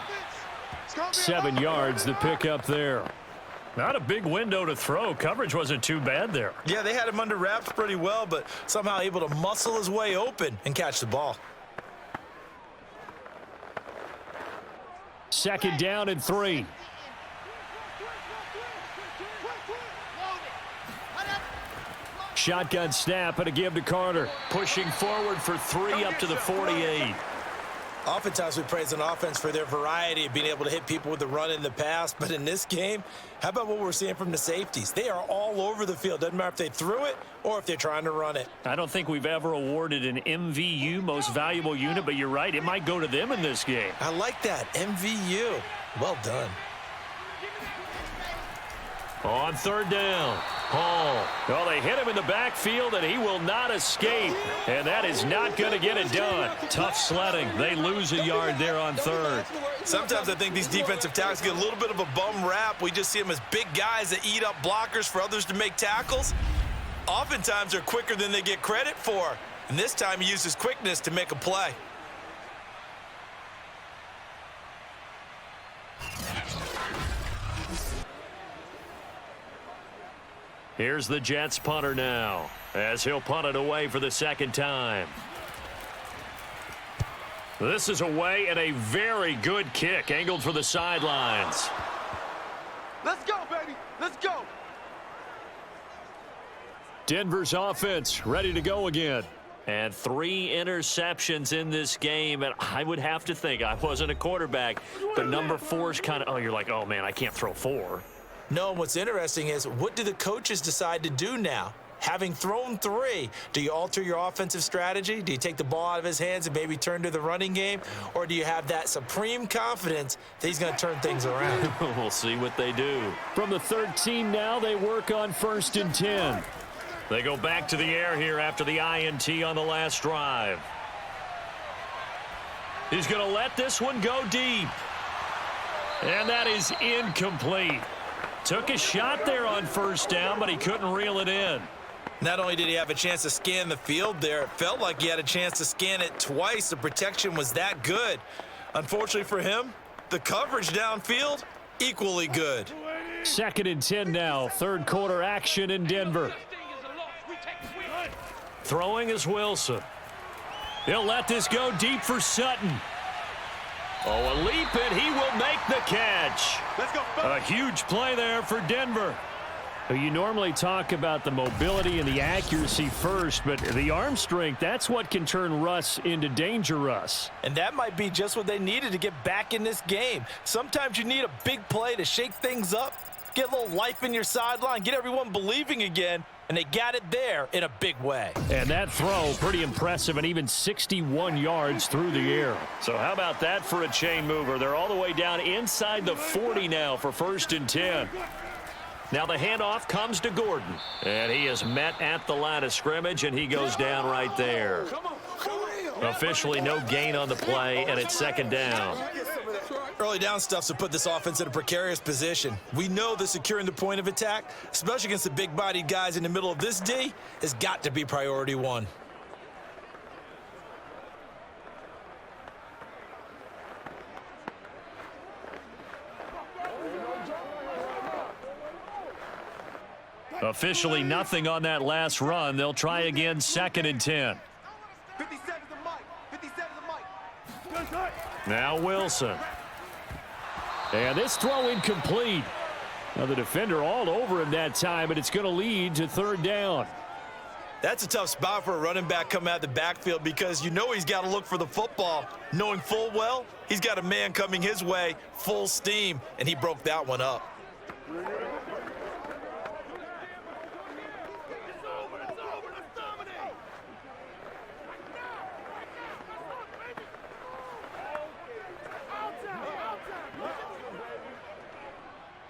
[SPEAKER 8] 7 yards the pickup there.
[SPEAKER 2] Not a big window to throw. Coverage wasn't too bad there.
[SPEAKER 3] Yeah, they had him under wraps pretty well, but somehow able to muscle his way open and catch the ball.
[SPEAKER 8] 2nd down and 3. Shotgun snap and a give to Carter.
[SPEAKER 2] Pushing forward for 3 up to the 48.
[SPEAKER 3] Oftentimes we praise an offense for their variety of being able to hit people with the run in the pass, but in this game, how about what we're seeing from the safeties? They are all over the field. Doesn't matter if they threw it or if they're trying to run it.
[SPEAKER 2] I don't think we've ever awarded an MVU, most valuable unit, but you're right, it might go to them in this game.
[SPEAKER 3] I like that, MVU. Well done.
[SPEAKER 2] On 3rd down, Hall. Well, they hit him in the backfield, and he will not escape. And that is not going to get it done. Tough sledding. They lose a yard there on 3rd.
[SPEAKER 3] Sometimes I think these defensive tackles get a little bit of a bum rap. We just see them as big guys that eat up blockers for others to make tackles. Oftentimes they're quicker than they get credit for. And this time he uses quickness to make a play.
[SPEAKER 2] Here's the Jets punter now as he'll punt it away for the 2nd time. This is away and a very good kick angled for the sidelines.
[SPEAKER 4] Let's go, baby. Let's go.
[SPEAKER 8] Denver's offense ready to go again.
[SPEAKER 2] And 3 interceptions in this game, and I would have to think, I wasn't a quarterback, but number 4 is kind of, you're like, oh man, I can't throw 4.
[SPEAKER 3] No, and what's interesting is what do the coaches decide to do now? Having thrown 3, do you alter your offensive strategy? Do you take the ball out of his hands and maybe turn to the running game? Or do you have that supreme confidence that he's going to turn things around?
[SPEAKER 2] We'll see what they do.
[SPEAKER 8] From the 13 now, they work on 1st and 10.
[SPEAKER 2] They go back to the air here after the INT on the last drive. He's going to let this one go deep. And that is incomplete. Took a shot there on 1st down, but he couldn't reel it in.
[SPEAKER 3] Not only did he have a chance to scan the field there, it felt like he had a chance to scan it twice. The protection was that good. Unfortunately for him, the coverage downfield, equally good.
[SPEAKER 8] 2nd and 10 now, 3rd quarter action in Denver.
[SPEAKER 2] Throwing is Wilson. He'll let this go deep for Sutton. Oh, a leap, and he will make the catch.
[SPEAKER 6] Let's go.
[SPEAKER 2] A huge play there for Denver.
[SPEAKER 8] You normally talk about the mobility and the accuracy first, but the arm strength, that's what can turn Russ into danger Russ.
[SPEAKER 3] And that might be just what they needed to get back in this game. Sometimes you need a big play to shake things up, get a little life in your sideline, get everyone believing again, and they got it there in a big way.
[SPEAKER 8] And that throw, pretty impressive, and even 61 yards through the air.
[SPEAKER 2] So how about that for a chain mover? They're all the way down inside the 40 now for 1st and 10. Now the handoff comes to Gordon. And he is met at the line of scrimmage, and he goes down right there. Officially no gain on the play, and it's 2nd down.
[SPEAKER 3] Early down stuff's to put this offense in a precarious position. We know that securing the point of attack, especially against the big-bodied guys in the middle of this D, has got to be priority 1.
[SPEAKER 2] Officially nothing on that last run. They'll try again 2nd and 10.
[SPEAKER 4] 57 the mic. 57 the mic.
[SPEAKER 2] Now Wilson.
[SPEAKER 8] And this throw incomplete. Now the defender all over him that time, but it's going to lead to 3rd down.
[SPEAKER 3] That's a tough spot for a running back coming out of the backfield because you know he's got to look for the football, knowing full well he's got a man coming his way full steam, and he broke that one up.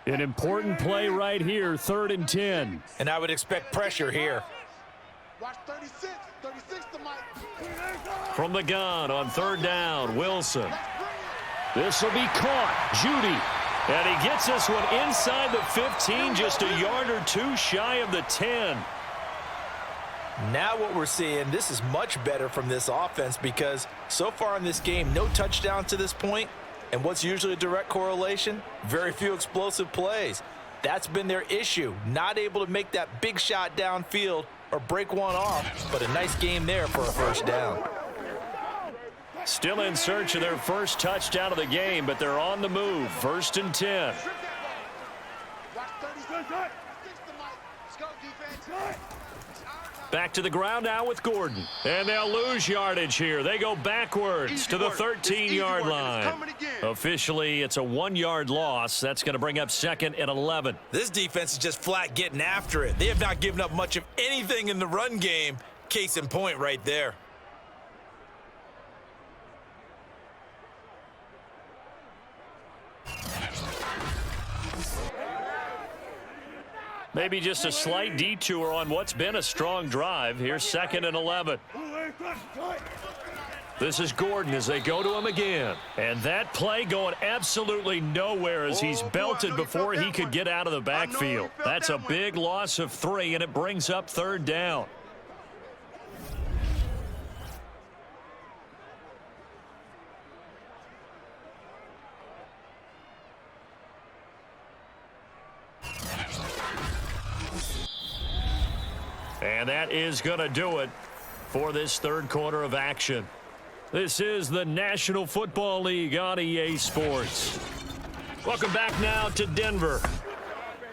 [SPEAKER 2] An important play right here, 3rd and 10.
[SPEAKER 3] And I would expect pressure here.
[SPEAKER 4] Watch 36. 36 to Mike.
[SPEAKER 2] From the gun on 3rd down, Wilson. This will be caught. Judy. And he gets this one inside the 15, just a yard or two shy of the 10.
[SPEAKER 3] Now what we're seeing, this is much better from this offense because so far in this game, no touchdown to this point. And what's usually a direct correlation? Very few explosive plays. That's been their issue. Not able to make that big shot downfield or break one off, but a nice game there for a first down.
[SPEAKER 2] Still in search of their first touchdown of the game, but they're on the move. 1st and 10.
[SPEAKER 4] Watch 36 to Mike. Let's go, defense.
[SPEAKER 2] Back to the ground now with Gordon. And they'll lose yardage here. They go backwards to the 13-yard line. Officially, it's a 1-yard loss. That's going to bring up 2nd and 11.
[SPEAKER 3] This defense is just flat getting after it. They have not given up much of anything in the run game. Case in point right there.
[SPEAKER 2] Maybe just a slight detour on what's been a strong drive. Here's 2nd and 11. This is Gordon as they go to him again. And that play going absolutely nowhere as he's belted before he could get out of the backfield. That's a big loss of 3, and it brings up 3rd down. And that is going to do it for this 3rd quarter of action. This is the National Football League on EA Sports. Welcome back now to Denver.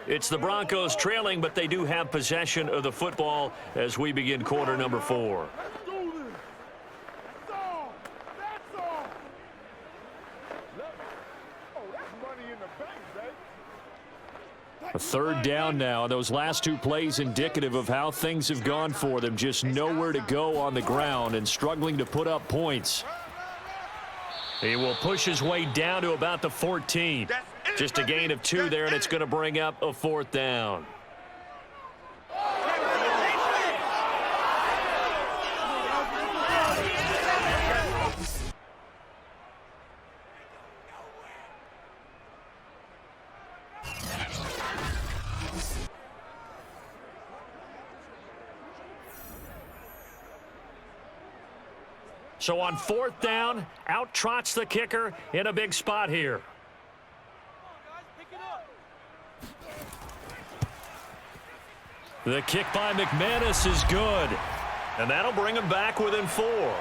[SPEAKER 2] It's the Broncos trailing, but they do have possession of the football as we begin quarter number 4. A 3rd down now. Those last 2 plays indicative of how things have gone for them. Just nowhere to go on the ground and struggling to put up points. He will push his way down to about the 14. Just a gain of 2 there, and it's going to bring up a 4th down. So on 4th down, out trots the kicker in a big spot here. The kick by McManus is good. And that'll bring him back within 4.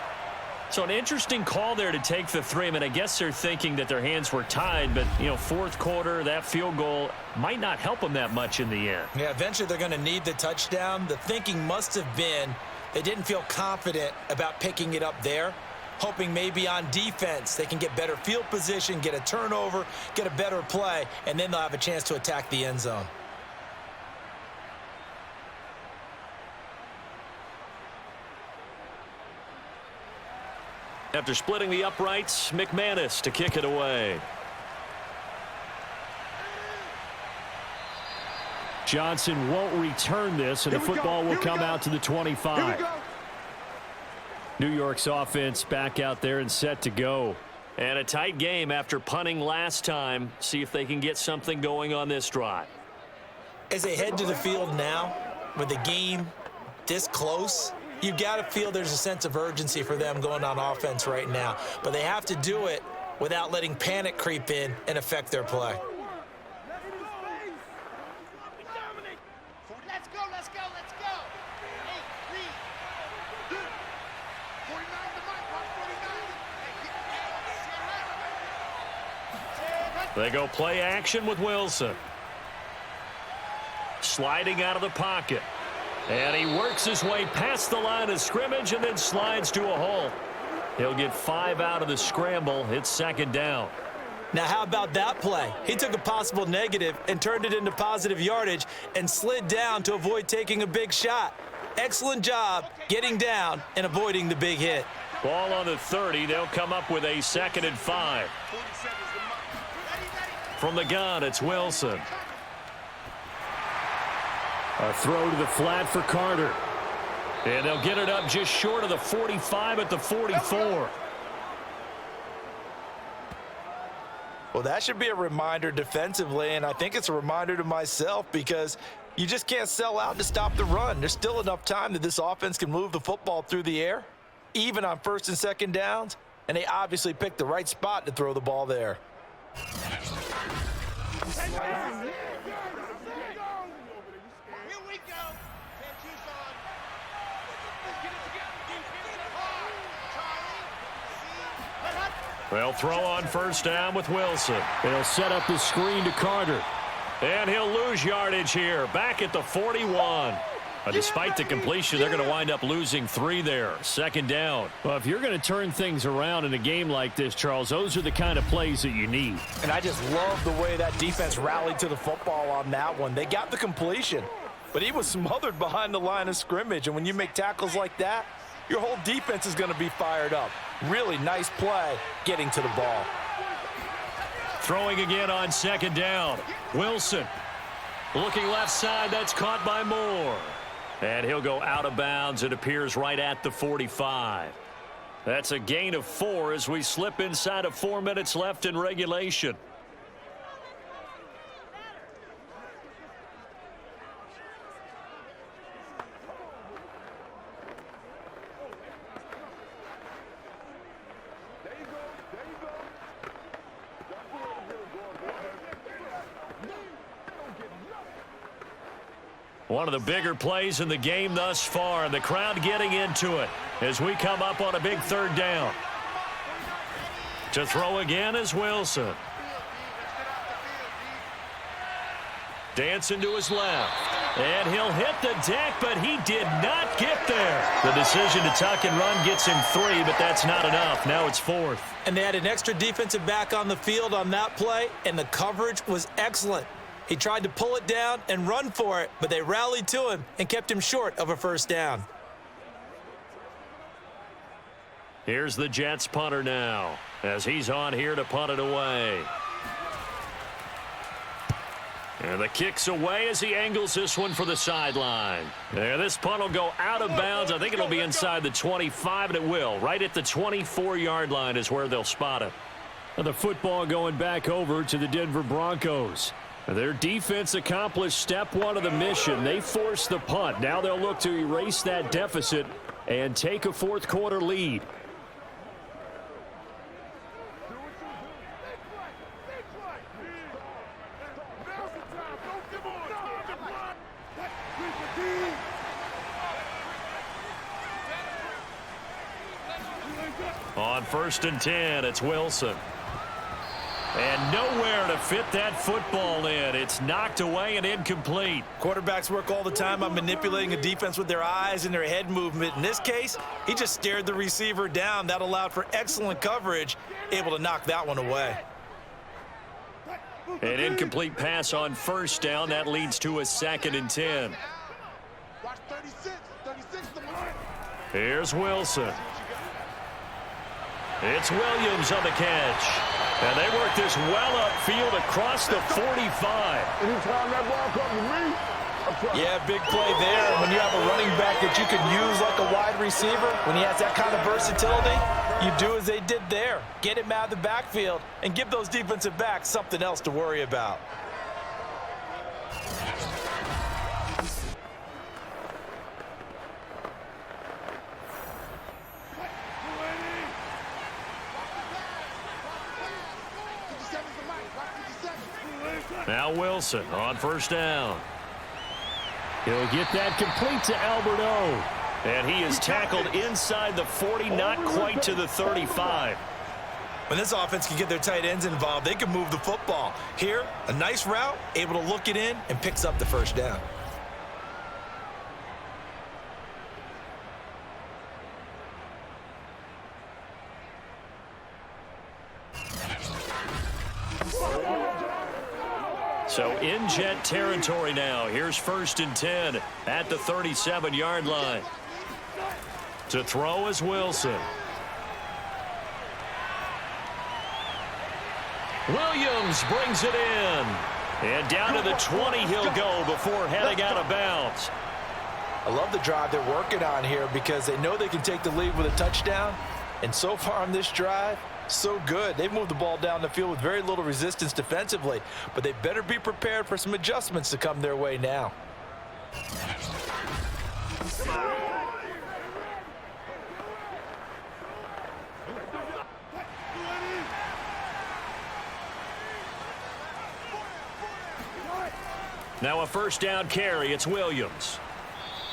[SPEAKER 2] So an interesting call there to take the 3. I mean, I guess they're thinking that their hands were tied, but, 4th quarter, that field goal might not help them that much in the end.
[SPEAKER 3] Yeah, eventually they're going to need the touchdown. The thinking must have been they didn't feel confident about picking it up there, hoping maybe on defense they can get better field position, get a turnover, get a better play, and then they'll have a chance to attack the end zone.
[SPEAKER 2] After splitting the uprights, McManus to kick it away. Johnson won't return this, and the football will come out to the 25. New York's offense back out there and set to go. And a tight game after punting last time. See if they can get something going on this drive.
[SPEAKER 3] As they head to the field now, with the game this close, you've got to feel there's a sense of urgency for them going on offense right now. But they have to do it without letting panic creep in and affect their play.
[SPEAKER 4] Let's go, let's go, let's go. Hey, read. 49 to Mike, watch 49.
[SPEAKER 2] They go play action with Wilson. Sliding out of the pocket. And he works his way past the line of scrimmage and then slides to a hole. He'll get 5 out of the scramble. It's second down.
[SPEAKER 3] Now, how about that play? He took a possible negative and turned it into positive yardage and slid down to avoid taking a big shot. Excellent job getting down and avoiding the big hit.
[SPEAKER 2] Ball on the 30. They'll come up with a 2nd and 5. From the gun, it's Wilson.
[SPEAKER 8] A throw to the flat for Carter.
[SPEAKER 2] And they'll get it up just short of the 45 at the 44.
[SPEAKER 3] Well, that should be a reminder defensively, and I think it's a reminder to myself because you just can't sell out to stop the run. There's still enough time that this offense can move the football through the air, even on 1st and 2nd downs, and they obviously picked the right spot to throw the ball there.
[SPEAKER 2] They'll throw on 1st down with Wilson.
[SPEAKER 8] They'll set up the screen to Carter.
[SPEAKER 2] And he'll lose yardage here, back at the 41. Despite the completion, they're going to wind up losing 3 there. 2nd down.
[SPEAKER 8] Well, if you're going to turn things around in a game like this, Charles, those are the kind of plays that you need.
[SPEAKER 3] And I just love the way that defense rallied to the football on that one. They got the completion, but he was smothered behind the line of scrimmage. And when you make tackles like that, your whole defense is going to be fired up. Really nice play getting to the ball.
[SPEAKER 2] Throwing again on 2nd down. Wilson looking left side. That's caught by Moore. And he'll go out of bounds. It appears right at the 45. That's a gain of 4 as we slip inside of 4 minutes left in regulation. One of the bigger plays in the game thus far, and the crowd getting into it as we come up on a big 3rd down. To throw again is Wilson. Dancing to his left. And he'll hit the deck, but he did not get there. The decision to tuck and run gets him 3, but that's not enough. Now it's 4th.
[SPEAKER 3] And they had an extra defensive back on the field on that play, and the coverage was excellent. He tried to pull it down and run for it, but they rallied to him and kept him short of a 1st down.
[SPEAKER 2] Here's the Jets punter now as he's on here to punt it away. And the kick's away as he angles this one for the sideline. And this punt will go out of bounds. I think it'll be inside the 25, and it will. Right at the 24-yard line is where they'll spot it.
[SPEAKER 8] The football going back over to the Denver Broncos. Their defense accomplished step 1 of the mission. They forced the punt. Now they'll look to erase that deficit and take a 4th quarter lead.
[SPEAKER 2] On 1st and 10, it's Wilson. And nowhere to fit that football in. It's knocked away and incomplete.
[SPEAKER 3] Quarterbacks work all the time on manipulating a defense with their eyes and their head movement. In this case, he just stared the receiver down. That allowed for excellent coverage, able to knock that one away.
[SPEAKER 2] An incomplete pass on 1st down. That leads to a 2nd and 10.
[SPEAKER 4] Watch 36 to mine.
[SPEAKER 2] Here's Wilson. It's Williams on the catch. And they work this well upfield across the 45.
[SPEAKER 6] Anytime that ball comes to me,
[SPEAKER 3] Yeah, big play there. When you have a running back that you can use like a wide receiver, when he has that kind of versatility, you do as they did there. Get him out of the backfield and give those defensive backs something else to worry about.
[SPEAKER 2] Now Wilson on 1st down.
[SPEAKER 8] He'll get that complete to Alberto.
[SPEAKER 2] And he is tackled inside the 40, not quite to the 35.
[SPEAKER 3] When this offense can get their tight ends involved, they can move the football. Here, a nice route, able to look it in, and picks up the 1st down.
[SPEAKER 2] So in Jet territory now. Here's 1st and 10 at the 37-yard line. To throw is Wilson. Williams brings it in. And down to the 20 he'll go before heading out of bounds.
[SPEAKER 3] I love the drive they're working on here because they know they can take the lead with a touchdown. And so far on this drive, so good. They've moved the ball down the field with very little resistance defensively, but they better be prepared for some adjustments to come their way now.
[SPEAKER 2] Now a 1st down carry. It's Williams.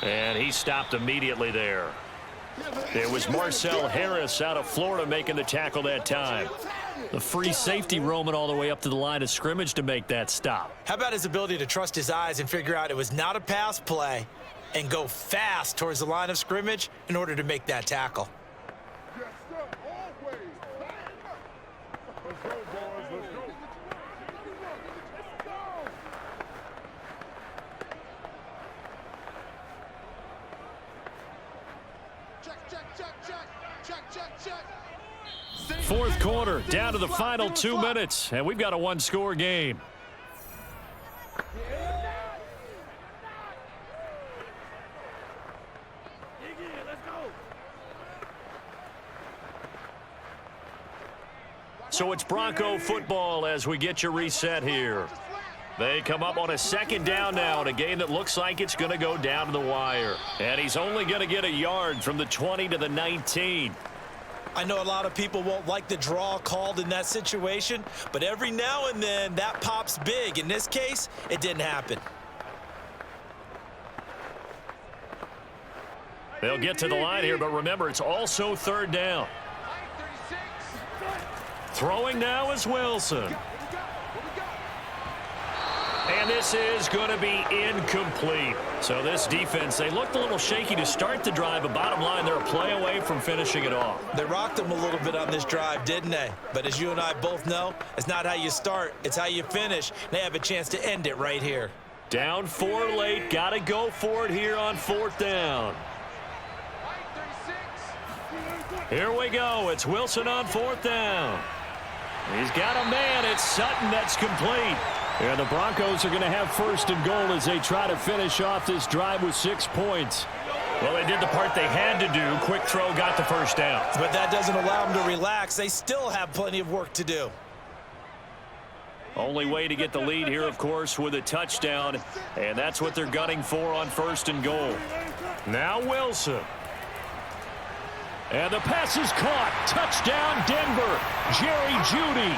[SPEAKER 2] And he stopped immediately there. It was Marcel Harris out of Florida making the tackle that time. The free safety roaming all the way up to the line of scrimmage to make that stop.
[SPEAKER 3] How about his ability to trust his eyes and figure out it was not a pass play and go fast towards the line of scrimmage in order to make that tackle?
[SPEAKER 6] Yes, sir. Always. Let's go, boys. Let's go.
[SPEAKER 4] Check.
[SPEAKER 2] 4th quarter, down to the final 2 minutes, and we've got a one-score game. So it's Bronco football as we get your reset here. They come up on a 2nd down now in a game that looks like it's going to go down to the wire. And he's only going to get a yard from the 20 to the 19.
[SPEAKER 3] I know a lot of people won't like the draw called in that situation, but every now and then that pops big. In this case, it didn't happen.
[SPEAKER 2] They'll get to the line here, but remember, it's also 3rd down. Throwing now is Wilson. And this is going to be incomplete. So this defense, they looked a little shaky to start the drive, but bottom line, they're a play away from finishing it off.
[SPEAKER 3] They rocked them a little bit on this drive, didn't they? But as you and I both know, it's not how you start, it's how you finish. They have a chance to end it right here.
[SPEAKER 2] Down 4 late, got to go for it here on 4th down. Here we go. It's Wilson on 4th down. He's got a man. It's Sutton that's complete.
[SPEAKER 8] And the Broncos are going to have 1st and goal as they try to finish off this drive with 6 points.
[SPEAKER 2] Well, they did the part they had to do. Quick throw, got the 1st down.
[SPEAKER 3] But that doesn't allow them to relax. They still have plenty of work to do.
[SPEAKER 2] Only way to get the lead here, of course, with a touchdown. And that's what they're gunning for on 1st and goal. Now Wilson. And the pass is caught. Touchdown, Denver. Jerry Jeudy.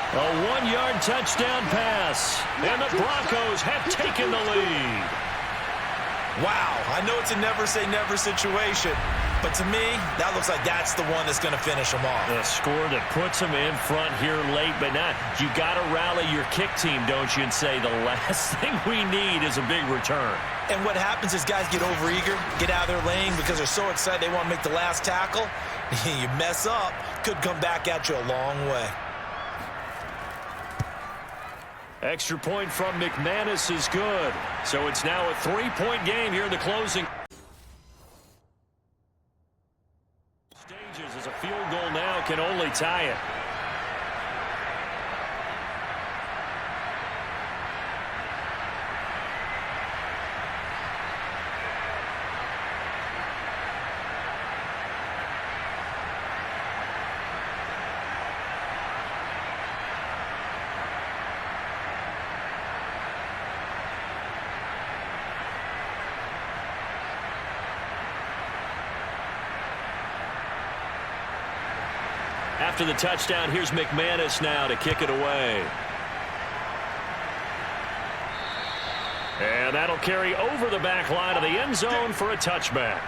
[SPEAKER 2] A 1-yard touchdown pass. And the Broncos have taken the lead.
[SPEAKER 3] Wow, I know it's a never-say-never situation, but to me, that looks like that's the one that's going to finish them off.
[SPEAKER 2] The score that puts them in front here late, but not. You got to rally your kick team, don't you, and say the last thing we need is a big return.
[SPEAKER 3] And what happens is guys get overeager, get out of their lane because they're so excited they want to make the last tackle. You mess up, could come back at you a long way.
[SPEAKER 2] Extra point from McManus is good. So it's now a 3-point game here in the closing stages as a field goal now can only tie it. After the touchdown, here's McManus now to kick it away. And that'll carry over the back line of the end zone for a touchback.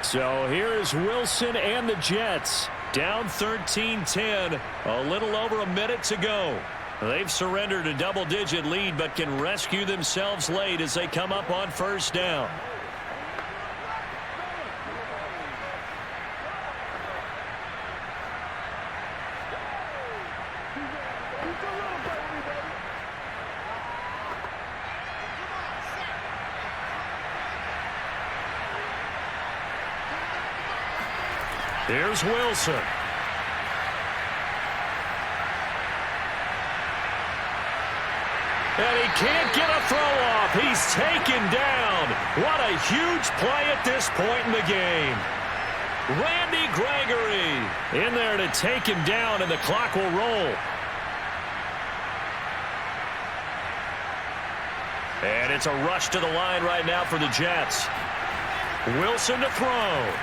[SPEAKER 8] So here's Wilson and the Jets.
[SPEAKER 2] Down 13-10, a little over a minute to go. They've surrendered a double-digit lead but can rescue themselves late as they come up on 1st down. Here's Wilson. And he can't get a throw off. He's taken down. What a huge play at this point in the game. Randy Gregory in there to take him down, and the clock will roll. And it's a rush to the line right now for the Jets. Wilson to throw.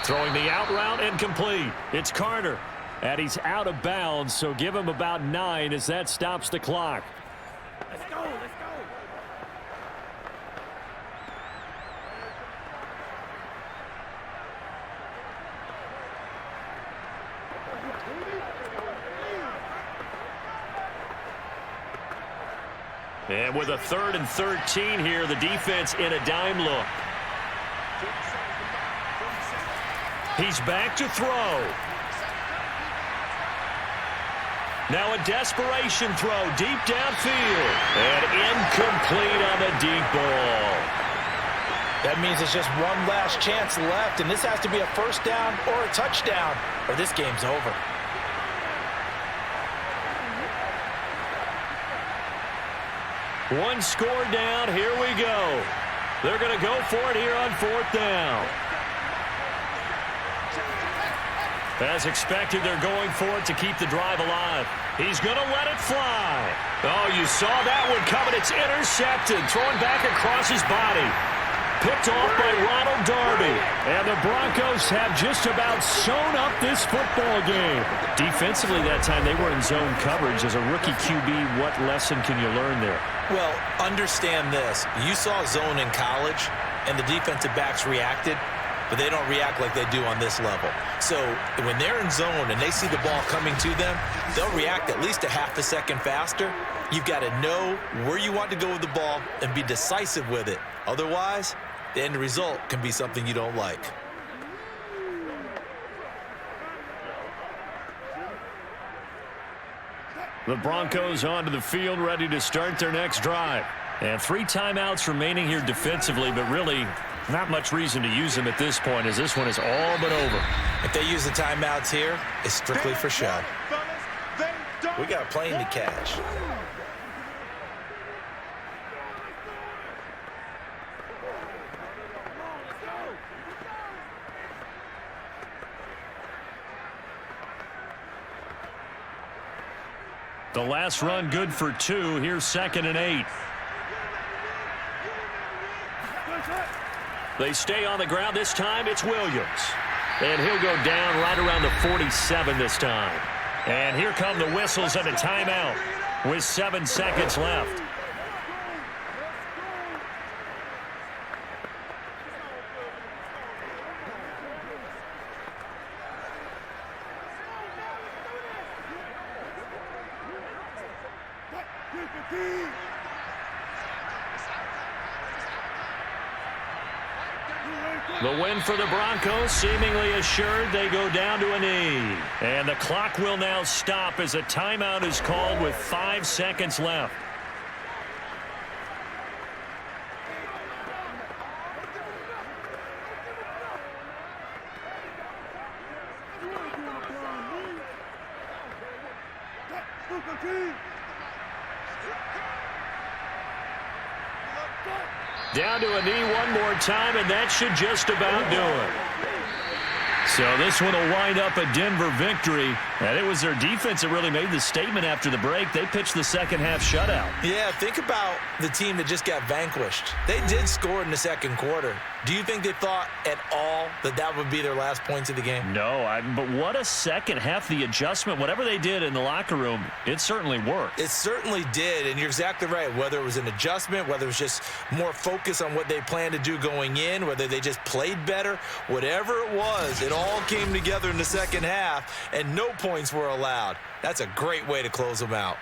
[SPEAKER 2] Throwing the out route and complete. It's Carter. And he's out of bounds, so give him about 9 as that stops the clock.
[SPEAKER 9] Let's go, let's go.
[SPEAKER 2] And with a 3rd and 13 here, the defense in a dime look. He's back to throw. Now a desperation throw deep downfield. And incomplete on the deep ball.
[SPEAKER 3] That means it's just one last chance left, and this has to be a first down or a touchdown, or this game's over.
[SPEAKER 2] One score down. Here we go. They're going to go for it here on 4th down. As expected, they're going for it to keep the drive alive. He's going to let it fly. Oh, you saw that one coming. It's intercepted. Thrown back across his body. Picked off by Ronald Darby. And the Broncos have just about sewn up this football game. Defensively that time, they were in zone coverage. As a rookie QB, what lesson can you learn there?
[SPEAKER 3] Well, understand this. You saw zone in college, and the defensive backs reacted, but they don't react like they do on this level. So when they're in zone and they see the ball coming to them, they'll react at least a half a second faster. You've got to know where you want to go with the ball and be decisive with it. Otherwise, the end result can be something you don't like.
[SPEAKER 2] The Broncos onto the field, ready to start their next drive. And 3 timeouts remaining here defensively, but really not much reason to use them at this point, as this one is all but over.
[SPEAKER 3] If they use the timeouts here, it's strictly for show. We got a plane to catch.
[SPEAKER 2] The last run good for 2. Here's 2nd and 8. They stay on the ground this time. It's Williams. And he'll go down right around the 47 this time. And here come the whistles and a timeout with 7 seconds left. The win for the Broncos seemingly assured. They go down to a knee. And the clock will now stop as a timeout is called with 5 seconds left. Down to a knee one more time, and that should just about do it. So this one will wind up a Denver victory, and it was their defense that really made the statement after the break. They pitched the second half shutout.
[SPEAKER 3] Yeah, think about the team that just got vanquished. They did score in the second quarter. Do you think they thought at all that that would be their last points of the game?
[SPEAKER 2] No, but what a second half. The adjustment, whatever they did in the locker room, it certainly worked.
[SPEAKER 3] It certainly did, and you're exactly right. Whether it was an adjustment, whether it was just more focus on what they planned to do going in, whether they just played better, whatever it was, it all came together in the second half, and no points were allowed. That's a great way to close them out.